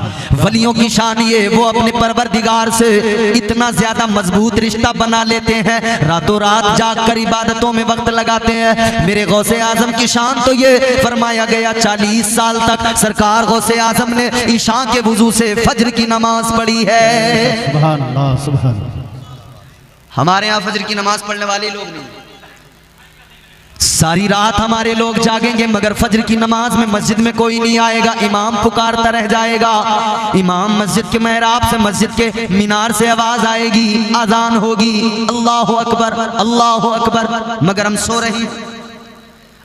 वलियों की शान ये, वो अपने परवरदिगार से इतना ज्यादा मजबूत रिश्ता बना लेते हैं, रातों रात जाग कर इबादतों में वक्त लगाते हैं। मेरे गौसे आजम की शान तो ये फरमाया गया 40 साल तक सरकार गौसे आजम ने ईशा के वुजू से फज्र की नमाज पढ़ी है। सुभान अल्लाह, सुभान अल्लाह। हमारे यहाँ फज्र की नमाज पढ़ने वाले लोग नहीं, सारी रात हमारे लोग जागेंगे मगर फज्र की नमाज में मस्जिद में कोई नहीं आएगा। इमाम पुकारता रह जाएगा, इमाम मस्जिद के मेहराब से, मस्जिद के मीनार से आवाज आएगी, अजान होगी, अल्लाहु अकबर, अल्लाहु अकबर, मगर हम सो रहे।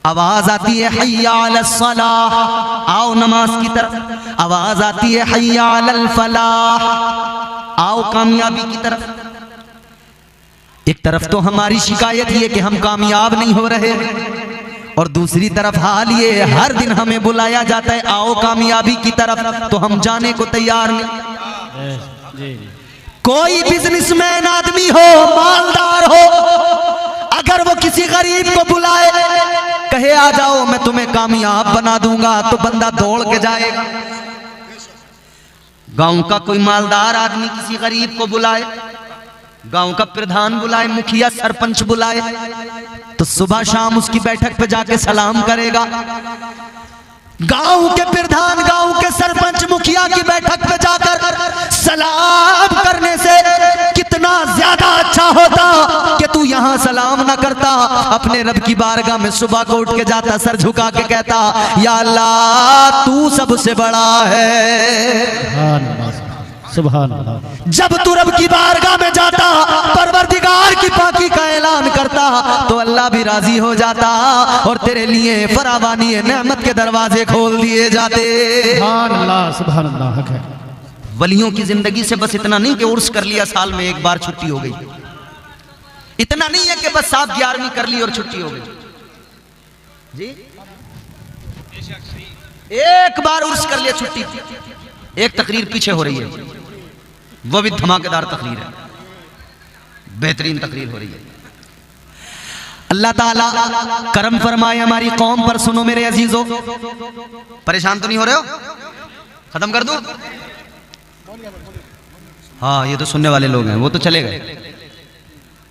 आवाज आती है हय्या अलस सलाह, आओ नमाज की तरफ। आवाज आती है हय्या अलल फलाह, आओ कामयाबी की तरफ। एक तरफ तो हमारी शिकायत ये कि हम कामयाब नहीं हो रहे, और दूसरी तरफ हाल ये हर दिन हमें बुलाया जाता है आओ कामयाबी की तरफ, तो हम जाने को तैयार नहीं। कोई बिजनेसमैन आदमी हो, मालदार हो, अगर वो किसी गरीब को बुलाए, कहे आ जाओ मैं तुम्हें कामयाब बना दूंगा, तो बंदा दौड़ के जाएगा। गांव का कोई मालदार आदमी किसी गरीब को बुलाए, गांव का प्रधान बुलाए, मुखिया सरपंच बुलाए, तो सुबह शाम उसकी बैठक पे जाके सलाम करेगा। गांव के प्रधान, गांव के सरपंच, मुखिया की बैठक पे जाकर सलाम करने से कितना ज्यादा अच्छा होता कि तू यहां सलाम ना करता, अपने रब की बारगाह में सुबह को उठ के जाता, सर झुका के कहता, या अल्लाह तू सबसे बड़ा है। सुभान अल्लाह। जब तू रब की बारगाह में जाता, परवरदिगार की पाकी का ऐलान करता, तो अल्लाह भी राजी हो जाता और तेरे लिए फरावानी नेमत के दरवाजे खोल दिए जाते। सुभान अल्लाह, सुभान अल्लाह, हक है। वलियों की जिंदगी से बस इतना नहीं कि उर्स कर लिया, साल में एक बार छुट्टी हो गई, इतना नहीं है कि बस 7-11वीं कर ली और छुट्टी हो गई जी। एक बार उर्स कर लिया, छुट्टी। एक तकरीर पीछे हो रही है, वो भी धमाकेदार तकरीर है, बेहतरीन तकरीर हो रही है। अल्लाह ताला करम फरमाए हमारी कौम पर। सुनो मेरे अजीजों, परेशान तो नहीं हो रहे हो? खत्म कर दूं? हाँ, ये तो सुनने वाले लोग हैं, वो तो चले गए।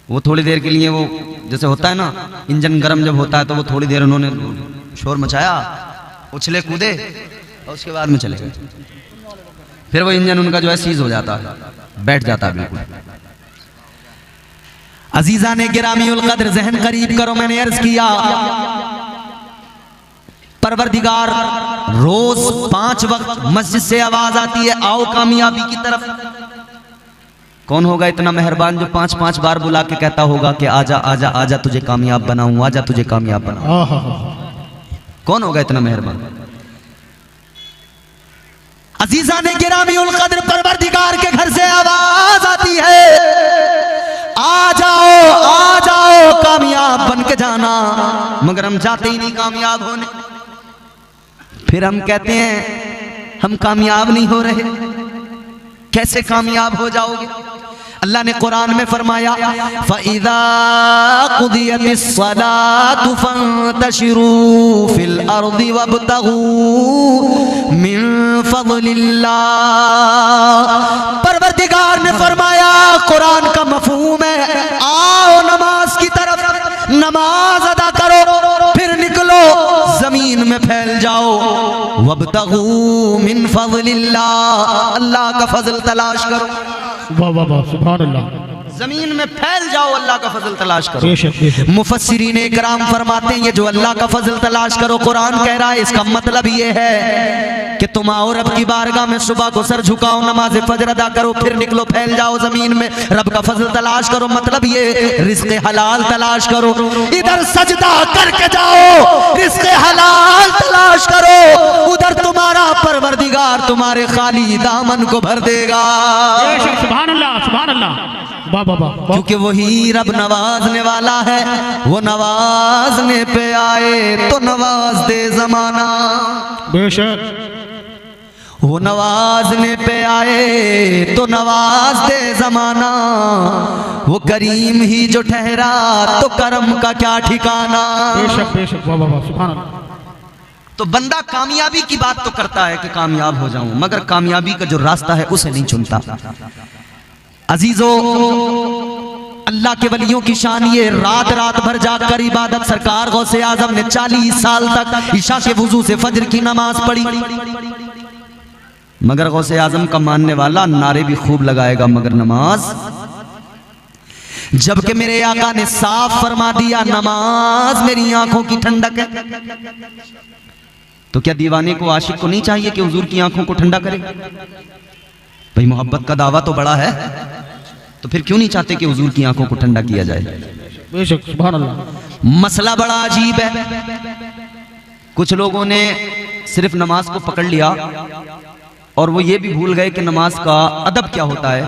वो थोड़ी देर के लिए, वो जैसे होता है ना, इंजन गर्म जब होता है तो वो थोड़ी देर उन्होंने शोर मचाया, उछले कूदे और उसके बाद में चले गए। फिर वो इंजन उनका जो है सीज हो जाता है, बैठ जाता है बिल्कुल। अजीजा ने गिरामीउल कद्र जहन करीब करो, मैंने अर्ज किया परवरदिगार रोज 5 वक्त मस्जिद से आवाज आती है, आओ कामयाबी की तरफ। कौन होगा इतना मेहरबान जो 5-5 बार बुला के कहता होगा कि आजा आजा आजा तुझे कामयाब बनाऊं, आजा तुझे कामयाब बनाऊं? कौन होगा इतना मेहरबान? अजीजा ने गिरामीउल कद्र परवरदिगार के घर से आवाज आती है, आ जाओ कामयाब बन के जाना। मगर हम जाते ही नहीं कामयाब होने। फिर हम कहते हैं हम कामयाब नहीं हो रहे। कैसे कामयाब हो जाओगे? अल्लाह ने कुरान में फरमाया, फ़इज़ा क़ुदियतिस्सलातु फ़ंतशिरू फ़िल अर्ज़ि वब्तगू मिन फ़ज़लिल्लाह। परवरदिगार ने फरमाया, कुरान का मफ़हूम है, आओ नमाज की तरफ, नमाज अदा करो, फिर निकलो जमीन में फैल जाओ, वब्तगू मिन फ़ज़लिल्लाह, अल्लाह का फजल तलाश करो। वाह वाह वाह, सुभान अल्लाह। जमीन में फैल जाओ, अल्लाह का फजल तलाश करो। बेशक बेशक। मुफस्सिरीन इकराम फरमाते हैं, ये जो अल्लाह का फजल तलाश करो कुरान कह रहा है, इसका मतलब ये है कि तुम आओ रब की बारगाह में, सुबह को सर झुकाओ, नमाज फजर अदा करो, फिर निकलो फैल जाओ जमीन में, रब का फजल तलाश करो। मतलब ये रिज़्क़ हलाल तलाश करो। इधर सजदा करके जाओ, रिज़्क़ हलाल तलाश करो, उधर तुम्हारा परवरदिगार तुम्हारे खाली दामन को भर देगा। बेशक, सुभान अल्लाह, सुभान अल्लाह। वाह वाह वाह। क्योंकि वही रब नवाजने वाला है, वो नवाजने पे आए तो नवाज दे जमाना। बेशक। वो नवाजने पे आए तो नवाज दे जमाना, वो करीम ही जो ठहरा तो करम का क्या ठिकाना। बेशक बेशक, वाह वाह वाह, सुभान अल्लाह। तो बंदा कामयाबी की बात तो करता है कि कामयाब हो जाऊं, मगर कामयाबी का जो रास्ता है उसे नहीं चुनता। अजीजों, अल्लाह के वलियों की शान ये, रात रात भर जाकर इबादत। सरकार गौसे आजम ने 40 साल तक ईशा के वुजू से फजर की नमाज पढ़ी, मगर गौसे आजम का मानने वाला नारे भी खूब लगाएगा मगर नमाज। जबकि मेरे आका ने साफ फरमा दिया, नमाज मेरी आंखों की ठंडक है। तो क्या दीवाने को, आशिक को नहीं चाहिए कि हुजूर की आंखों को ठंडा करे? भाई मोहब्बत का दावा तो बड़ा है, तो फिर क्यों नहीं चाहते कि हुजूर की आंखों को ठंडा किया जाए? बेशक, सुभान अल्लाह। मसला बड़ा अजीब है। कुछ लोगों ने सिर्फ नमाज को पकड़ लिया और वो ये भी भूल गए कि नमाज का अदब क्या होता है।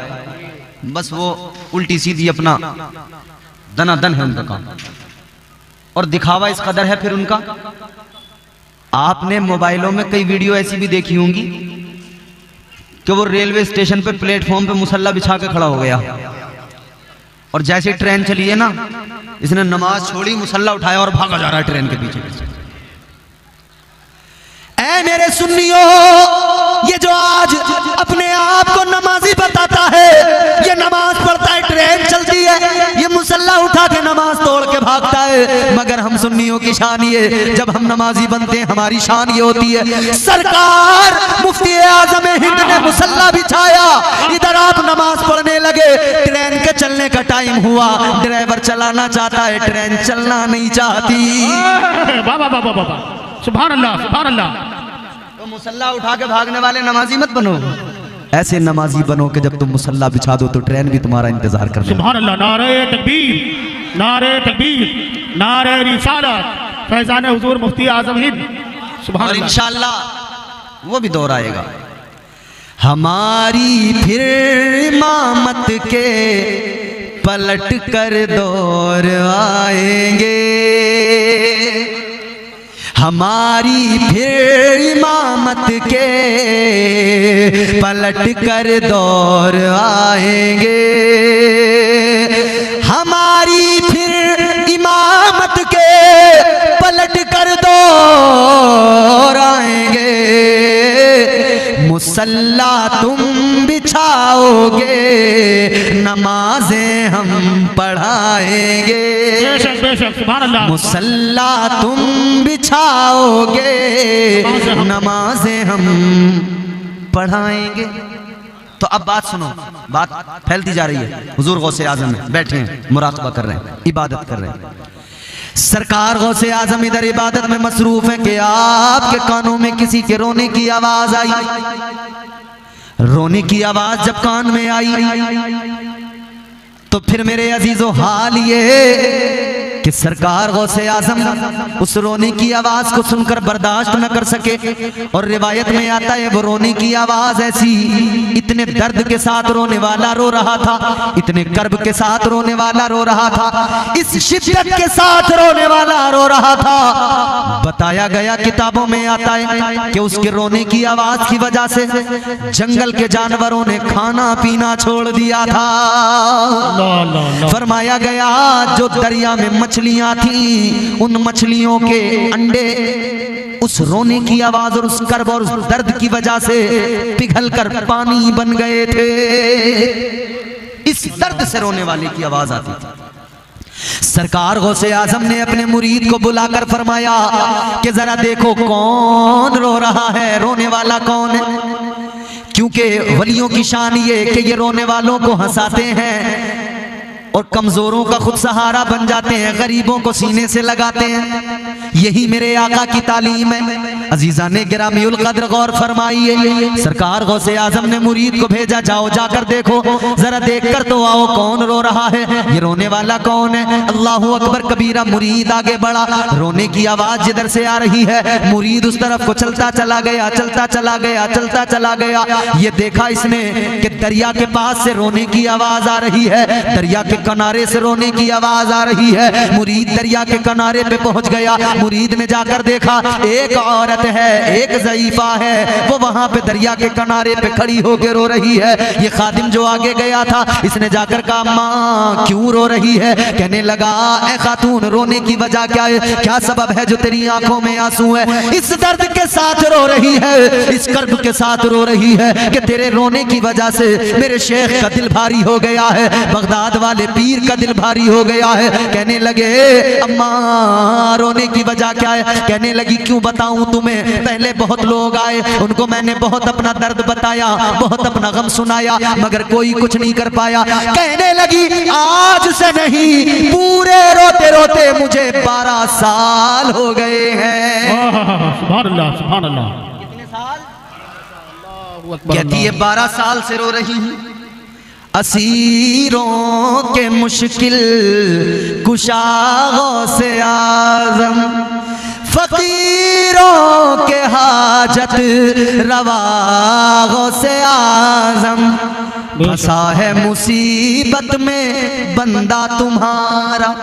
बस वो उल्टी सीधी अपना दनादन है उनका काम, और दिखावा इस कदर है फिर उनका। आपने मोबाइलों में कई वीडियो ऐसी भी देखी होंगी कि वो रेलवे स्टेशन पे प्लेटफॉर्म पे मुसल्ला बिछा के खड़ा हो गया, और जैसे ट्रेन चली है ना, इसने नमाज छोड़ी, मुसल्ला उठाया और भागा जा रहा है ट्रेन के पीछे पीछे। ऐ मेरे सुन्नियों, ये जो आज अपने आप को नमाजी बताता है, ये नमाज पढ़ता है, ट्रेन चल के नमाज तोड़ के भागता है। मगर हम सुन्नियों की शान ये, जब हम नमाजी बनते हैं हमारी शान ये होती है, सरकार मुफ्ती आजम हिंद ने मुसल्ला बिछाया, इधर आप नमाज पढ़ने लगे, ट्रेन के चलने का टाइम हुआ, ड्राइवर चलाना चाहता है, ट्रेन चलना नहीं चाहती। बाबा बाबा बाबा, सुभान अल्लाह सुभान अल्लाह। तो मुसल्ला उठा के भागने वाले नमाजी मत बनो, ऐसे नमाजी बनो कि जब तुम मुसल्ला बिछा दो तो ट्रेन भी तुम्हारा इंतजार कर रही है। सुभान अल्लाह। नारे तकबीर, नारे तकबीर, नारे रिसालत, फैजान हुजूर मुफ्ती आजम हिंद। सुभान और अल्लाह। इंशाअल्लाह वो भी दौर आएगा। हमारी फिर इमामत के पलट कर दौर आएंगे, हमारी फिर इमामत के पलट कर दौर आएंगे, हमारी फिर इमामत के पलट कर दौर आएंगे, मुसल्ला तुम बिछाओगे, नमाजें हम पढ़ाएंगे, बेशक बेशक, सुभान अल्लाह। मुसल्ला तुम बिछाओगे, नमाजें हम पढ़ाएंगे। तो अब बात सुनो, बात फैलती जा रही है। हुजूर गौसे आजम में बैठे हैं, मुराकबा कर रहे हैं, इबादत कर रहे हैं। सरकार गौसे आजम इधर इबादत में मसरूफ है कि आपके कानों में किसी के रोने की आवाज आई। रोने की आवाज जब कान में आई तो फिर मेरे अजीजों हाल ये कि सरकार गौसे आजम उस रोने की आवाज को सुनकर बर्दाश्त न कर सके, और रिवायत में आता है वो रोने की आवाज ऐसी, इतने दर्द के साथ रोने वाला रो रहा था, इतने कर्ब के साथ रोने वाला रो रहा था, इस शिद्दत के साथ रोने वाला रो रहा था। बताया गया किताबों में आता है कि उसके रोने की आवाज की वजह से जंगल के जानवरों ने खाना पीना छोड़ दिया था। फरमाया गया जो दरिया में मछलियां थी, उन मछलियों के अंडे उस रोने की आवाज और उस कर्ब और उस दर्द की वजह से पिघलकर पानी बन गए थे। इस दर्द से रोने वाले की आवाज आती थी। सरकार गौसे आजम ने अपने मुरीद को बुलाकर फरमाया कि जरा देखो कौन रो रहा है, रोने वाला कौन है। क्योंकि वलियों की शान ये कि ये रोने वालों को हंसाते हैं और कमजोरों का खुद सहारा बन जाते हैं, गरीबों को सीने से लगाते हैं। यही मेरे आका की तालीम है। अजीजा ने गिरामीउल कद्र गौर फरमाइए, सरकार गौसे आजम ने मुरीद को भेजा, जाओ जाकर देखो, जरा देखकर तो आओ कौन रो रहा है, ये रोने वाला कौन है। अल्लाहू अकबर कबीरा। मुरीद आगे बढ़ा, रोने की आवाज जिधर से आ रही है मुरीद उस तरफ को चलता चला गया, चलता चला गया, चलता चला गया। ये देखा इसने कि दरिया के पास से रोने की आवाज आ रही है, दरिया के किनारे से रोने की आवाज आ रही है। मुरीद दरिया के किनारे पे पहुंच गया। मुरीद ने जाकर देखा एक औरत है, एक ज़ईफा है, वो वहां पे दरिया के किनारे पे खड़ी होकर रो रही है। ये खादिम जो आगे गया था, इसने जाकर कहा माँ क्यों रो रही है। कहने लगा ए खातून रोने की वजह क्या है, क्या सबब है जो तेरी आंखों में आंसू है। इस दर्द के साथ रो रही है, इस कर्ब के साथ रो रही है कि तेरे रोने की वजह से मेरे शेख का दिल भारी हो गया है, बगदाद वाले पीर का दिल भारी हो गया है। कहने लगे अम्मा रोने की वजह क्या है। कहने लगी क्यों बताऊं तुम्हें, पहले बहुत लोग आए, उनको मैंने बहुत अपना दर्द बताया, बहुत अपना गम सुनाया, मगर कोई कुछ नहीं कर पाया। कहने लगी आज से नहीं, पूरे रोते रोते मुझे 12 साल हो गए हैं। सुभान अल्लाह सुभान अल्लाह। कितने साल? कहती है 12 साल से रो रही हूं। असीरों के मुश्किल कुशाओं से आज़म, फकीरों के हाजत रवाओं से आज़म, फंसा है मुसीबत में बंदा तुम्हारा।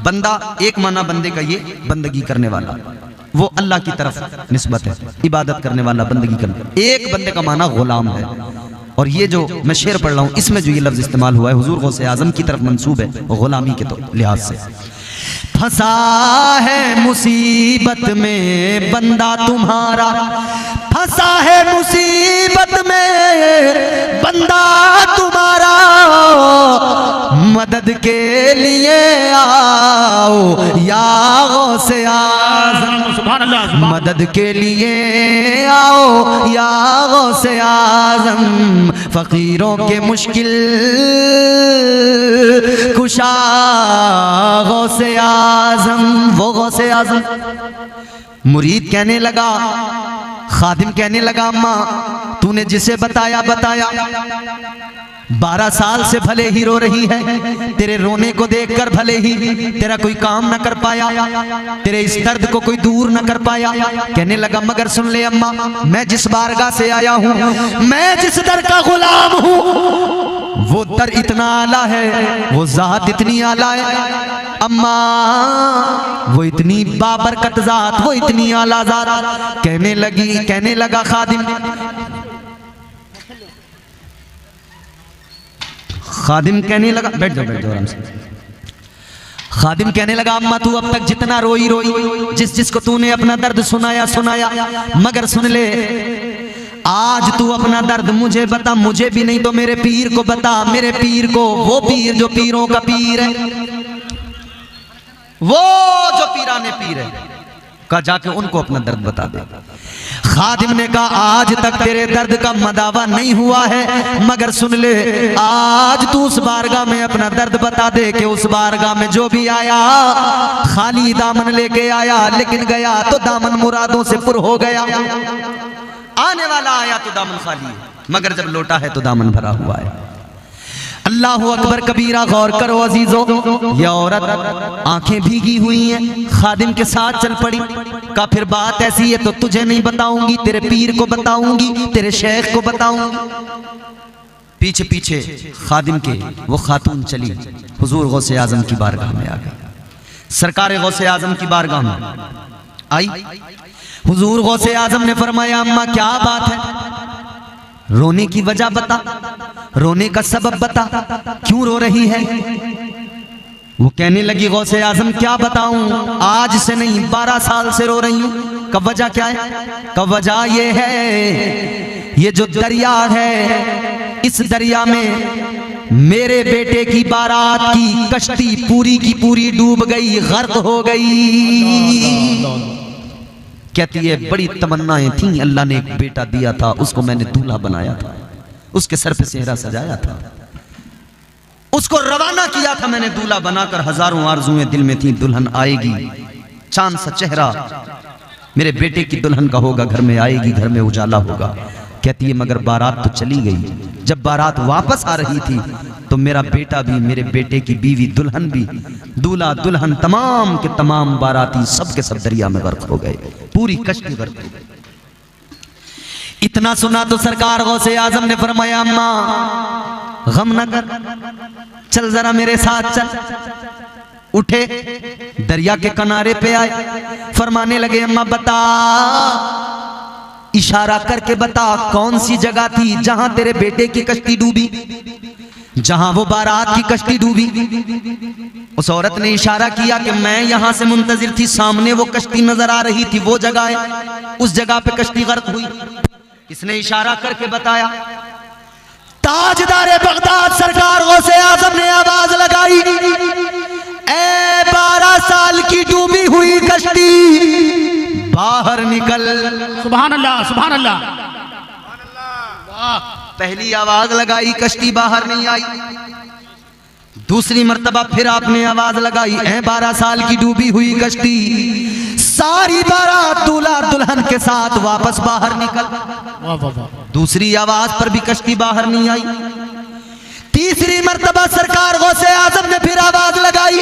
बंदा एक माना बंदे का ये बंदगी करने वाला, वो अल्लाह की तरफ निस्बत है, इबादत करने वाला, बंदगी करने। एक बंदे का माना गुलाम है। और ये जो मैं शेर पढ़ रहा हूँ इसमें जो ये लफ्ज इस्तेमाल हुआ है हुजूर गौसे आजम की तरफ मंसूब है गुलामी के तो लिहाज से। फंसा है मुसीबत में बंदा तुम्हारा, फंसा है मुसीबत में बंदा तुम्हारा, मदद के लिए आओ या गौसे आज़म, सुभान अल्लाह, मदद के लिए आओ या गौसे आज़म, फकीरों के मुश्किल कुशा गौसे आज़म, वो गौसे आज़म। मुरीद कहने लगा, खादिम कहने लगा, अम्मा तूने जिसे बताया 12 साल से भले ही रो रही है, तेरे रोने को देखकर भले ही तेरा कोई काम न कर पाया, तेरे इस दर्द को कोई दूर न कर पाया। कहने लगा मगर सुन ले अम्मा, मैं जिस बारगाह से आया हूँ, मैं जिस दर का गुलाम हूँ, वो दर इतना आला है, वो जात इतनी आला है अम्मा, वो इतनी बाबरकत जात, वो इतनी आला जात। कहने लगा खादिम कहने लगा, बैठ जाओ आराम से। खादिम कहने लगा अम्मा तू अब तक जितना रोई जिस जिसको तूने अपना दर्द सुनाया, मगर सुन ले आज तू अपना दर्द मुझे बता, मुझे भी नहीं तो मेरे पीर को बता, मेरे पीर को, वो पीर जो पीरों का पीर है, वो जो पीराने पीर है, का जाके उनको अपना दर्द बता दे। खादिम ने कहा आज तक तेरे दर्द का मदावा नहीं हुआ है, मगर सुन ले आज तू उस बारगाह में अपना दर्द बता दे कि उस बारगाह में जो भी आया खाली दामन लेके आया, लेकिन गया तो दामन मुरादों से पुर हो गया। आने वाला आया तो दामन खाली है, मगर जब लौटा है तो दामन भरा हुआ है। अल्लाहु अकबर कबीरा, गौर करो अजीजों, ये औरत आंखें भीगी हुई हैं, खादिम के साथ चल पड़ी। का फिर बात ऐसी है तो तुझे नहीं बताऊंगी, तेरे पीर को बताऊंगी, तेरे शेख को बताऊंगी। पीछे पीछे खादिम के वो खातून चली, हुजूर गौसे आजम की बारगाह में आ गई। सरकार गौसे आजम की बारगाह में आई, हुजूर गौसे आजम ने फरमाया अम्मा क्या बात है, रोने की वजह बता, रोने का सबब बता, क्यों रो रही है। वो कहने लगी गौसे आजम क्या बताऊं, आज से नहीं 12 साल से रो रही हूं। कब वजह क्या है? कब वजह ये है, ये जो दरिया है, इस दरिया में मेरे बेटे की बारात की कश्ती पूरी की पूरी डूब गई, गर्क हो गई। कहती है बड़ी तमन्नाएं थी, अल्लाह ने एक बेटा दिया था, उसको मैंने दूल्हा बनाया था, उसके सर पे सेहरा सजाया था, उसको रवाना किया था मैंने दूल्हा बनाकर। हजारों आरजुएं दिल में थी, दुल्हन आएगी, चांद सा चेहरा मेरे बेटे की दुल्हन का होगा, घर में आएगी, घर में उजाला होगा। कहती है मगर बारात तो चली गई। जब बारात वापस आ रही थी तो मेरा बेटा भी, मेरे बेटे की बीवी, दुल्हन भी, दूल्हा दुल्हन तमाम के तमाम बाराती सब के सब दरिया में गर्क हो गए, पूरी कश्ती गर्क हो गई। इतना सुना तो सरकार गौसे आजम ने फरमाया अम्मा गम न कर, चल जरा मेरे साथ चल। उठे, दरिया के किनारे पे आए, फरमाने लगे अम्मा बता, इशारा करके बता कौन सी जगह थी जहां तेरे बेटे की कश्ती डूबी, जहां वो बारात की कश्ती डूबी। उस औरत ने इशारा किया कि मैं यहां से मुंतजिर थी, सामने वो कश्ती नजर आ रही थी, वो जगह है, उस जगह पे कश्ती गर्क हुई। इसने इशारा करके बताया। ताजदारे बगदाद सरकार गौसे आजम ने आवाज लगाई, ए 12 साल की डूबी हुई कश्ती बाहर निकल। सुभान अल्लाह, सुभान अल्लाह। पहली आवाज लगाई, कश्ती बाहर नहीं आई। दूसरी मर्तबा फिर आपने आवाज लगाई, 12 साल की डूबी हुई कश्ती, सारी बारात दूल्हा दुल्हन के साथ वापस बाहर निकल। दूसरी आवाज पर भी कश्ती बाहर नहीं आई। तीसरी मर्तबा सरकार गौसे आजम ने फिर आवाज लगाई,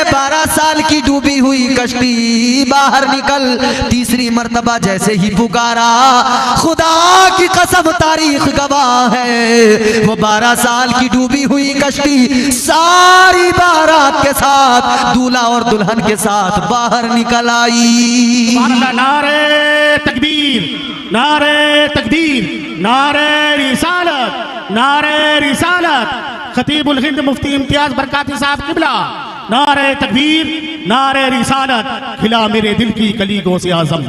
12 साल की डूबी हुई कश्ती बाहर निकल। तीसरी मर्तबा जैसे ही पुकारा, खुदा की कसम तारीख गवाह है, वो 12 साल की डूबी हुई कश्ती सारी बारात के साथ, दूल्हा और दुल्हन के साथ बाहर निकल आई। नारे तकबीर, नारे तकबीर, नारे रिसालत, नारे रिसालत। खतीबुल हिंद मुफ्ती इम्तियाज बरकाती साहब किबला नारे तकबीर, नारे रिसालत, खिला मेरे दिल की कली गो से आजम,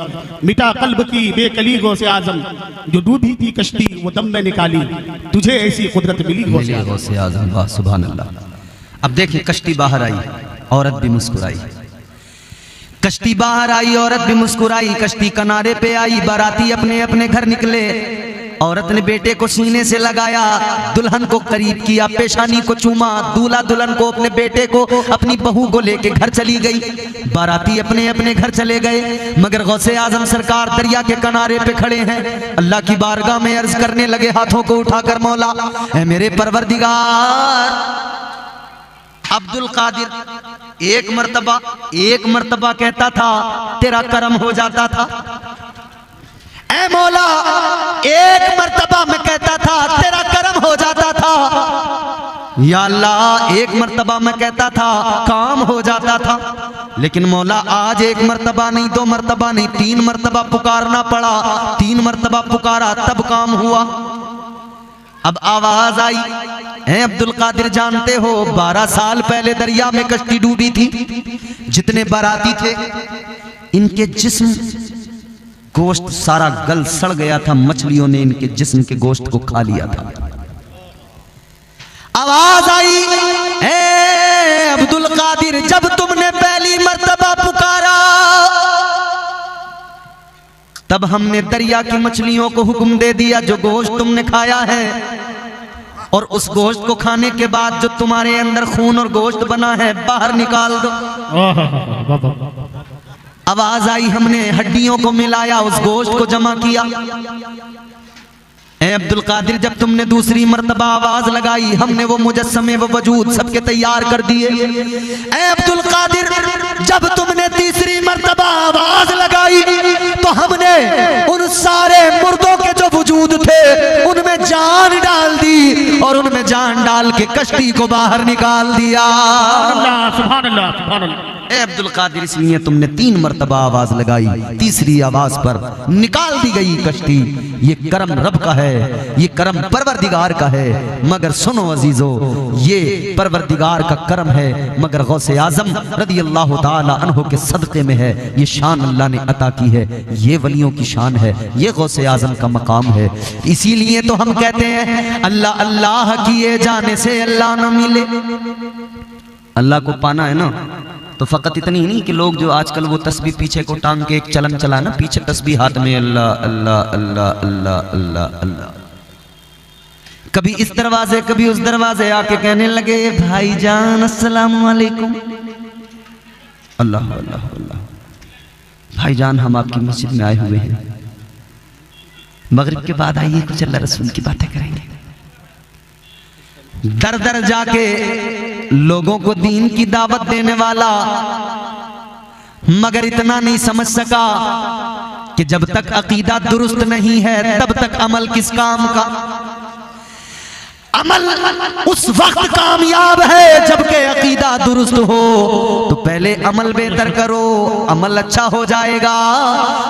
मिटा कल्ब की बेकली गो से आजम, जो डूबी थी कश्ती वो दम में निकाली, तुझे ऐसी कुदरत मिली गो से आजम। गौसे आजम, वाह सुभान अल्लाह। अब देखिए कश्ती बाहर आई, औरत भी मुस्कुराई। कश्ती बाहर आई, औरत भी मुस्कुराई। कश्ती किनारे पे आई, बाराती अपने अपने घर निकले। औरत ने बेटे को सीने से लगाया, दुल्हन को करीब किया, पेशानी को चूमा। दूल्हा दुल्हन को, अपने बेटे को, अपनी बहू को लेके घर चली गई। बाराती अपने अपने घर चले गए, मगर गौसे आजम सरकार दरिया के किनारे पे खड़े हैं। अल्लाह की बारगाह में अर्ज करने लगे हाथों को उठाकर, मौला ऐ मेरे परवरदिगार। अब्दुल कादिर एक मर्तबा कहता था तेरा करम हो जाता था। ऐ मौला एक मर्तबा मैं कहता था तेरा करम हो जाता था। या अल्लाह एक मर्तबा मैं कहता था काम हो जाता था, लेकिन मौला आज एक मर्तबा नहीं, दो मर्तबा नहीं, 3 मर्तबा पुकारना पड़ा। 3 मर्तबा पुकारा तब काम हुआ। अब आवाज आई, है अब्दुल कादिर जानते हो 12 साल पहले दरिया में कश्ती डूबी थी। जितने बाराती थे इनके जिस्म गोश्त सारा गल सड़ गया था, मछलियों ने इनके जिस्म के गोश्त को खा लिया था। आवाज आई, ए अब्दुल कादिर जब तुमने पहली मर्तबा पुकारा तब हमने दरिया की मछलियों को हुक्म दे दिया जो गोश्त तुमने खाया है और उस गोश्त को खाने के बाद जो तुम्हारे अंदर खून और गोश्त बना है बाहर निकाल दो। आवाज आई, हमने हड्डियों को मिलाया, उस गोश्त को जमा किया। ए अब्दुल कादिर जब तुमने दूसरी मर्तबा आवाज लगाई हमने वो मुजस्समे वो वजूद सबके तैयार कर दिए। ए अब्दुल कादिर जब तुमने तीसरी मर्तबा आवाज लगाई तो हमने उन सारे मुर्दों के जो वजूद थे उनमें जान डाल दी और उनमें जान डाल के कश्ती को बाहर निकाल दिया। सुभान अल्लाह, सुभान अल्लाह। ए अब्दुल कादिर इसलिए तुमने 3 मर्तबा आवाज लगाई, तीसरी आवाज पर निकाल दी गई कश्ती। ये करम रब का है, ये करम परवरदिगार का है। मगर सुनो अजीजो, ये परवरदिगार का करम है मगर गौसे आजम रदी अल्लाह ताला अन्हो के सदक़े में है। ये शान अल्लाह ने अता की है, ये वलियों की शान है, ये गौसे आजम का मकाम है। इसीलिए तो हम कहते हैं अल्लाह अल्लाह किए जाने से अल्लाह न मिले। अल्लाह को पाना है ना तो फकत इतनी ही नहीं कि लोग जो आजकल वो तस्बीह पीछे को टांग के एक चलन चला ना, पीछे तस्बीह हाथ में अल्लाह अल्लाह अल्लाह अल्लाह अल्लाह अल्लाह, कभी इस दरवाजे कभी उस दरवाजे आके कहने लगे भाईजान अस्सलाम वालेकुम, अल्लाह अल्लाह अल्लाह। भाईजान हम आपकी मस्जिद में आए हुए हैं, मगरिब के बाद आइए कुछ अल्लाह रसूल की बातें करेंगे। दर दर जाके लोगों को दीन की दावत देने वाला मगर इतना नहीं समझ सका कि जब तक अकीदा दुरुस्त नहीं है तब तक अमल किस काम का। अमल उस वक्त कामयाब है जबकि अकीदा दुरुस्त हो। तो पहले अमल बेहतर करो, अमल अच्छा हो जाएगा,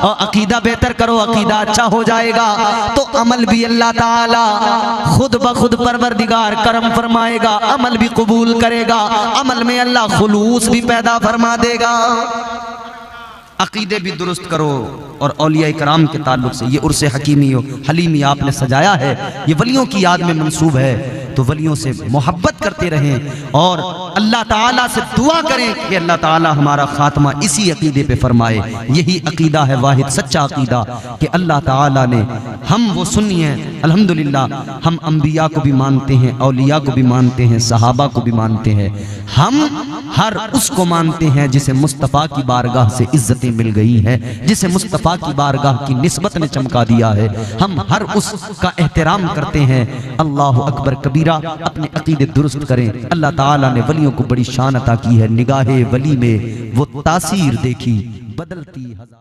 और अकीदा बेहतर करो, अकीदा अच्छा हो जाएगा। तो अमल भी अल्लाह ताला खुद ब खुद परवरदिगार करम फरमाएगा, अमल भी कबूल करेगा, अमल में अल्लाह खुलूस भी पैदा फरमा देगा। अकीदे भी दुरुस्त करो। और औलिया इकराम के ताल्लुक से ये उर्से हकीमी हलीमी आपने सजाया है, ये वलियों की याद में मंसूब है। तो वलियों से मोहब्बत करते रहें और अल्लाह ताला से दुआ करें कि अल्लाह ताला हमारा खात्मा इसी अकीदे पे फरमाए। यही अकीदा है वाहिद सच्चा अकीदा कि अल्लाह ताला ने, हम वो सुन्नी हैं अल्हम्दुलिल्लाह, हम अंबिया को भी मानते हैं, औलिया को भी मानते हैं, सहाबा को भी मानते हैं। हम हर उसको मानते हैं जिसे मुस्तफ़ा की बारगाह से इज्जतें मिल गई हैं, जिसे मुस्तफ़ा की बारगाह की निस्बत ने चमका दिया है। हम हर उसका एहतराम करते हैं। अल्लाह अकबर कबीरा। अपने अकीदे दुरुस्त करें। अल्लाह ताला ने वलियों को बड़ी शान अता की है। निगाहे वली में वो तासीर देखी बदलती हजार।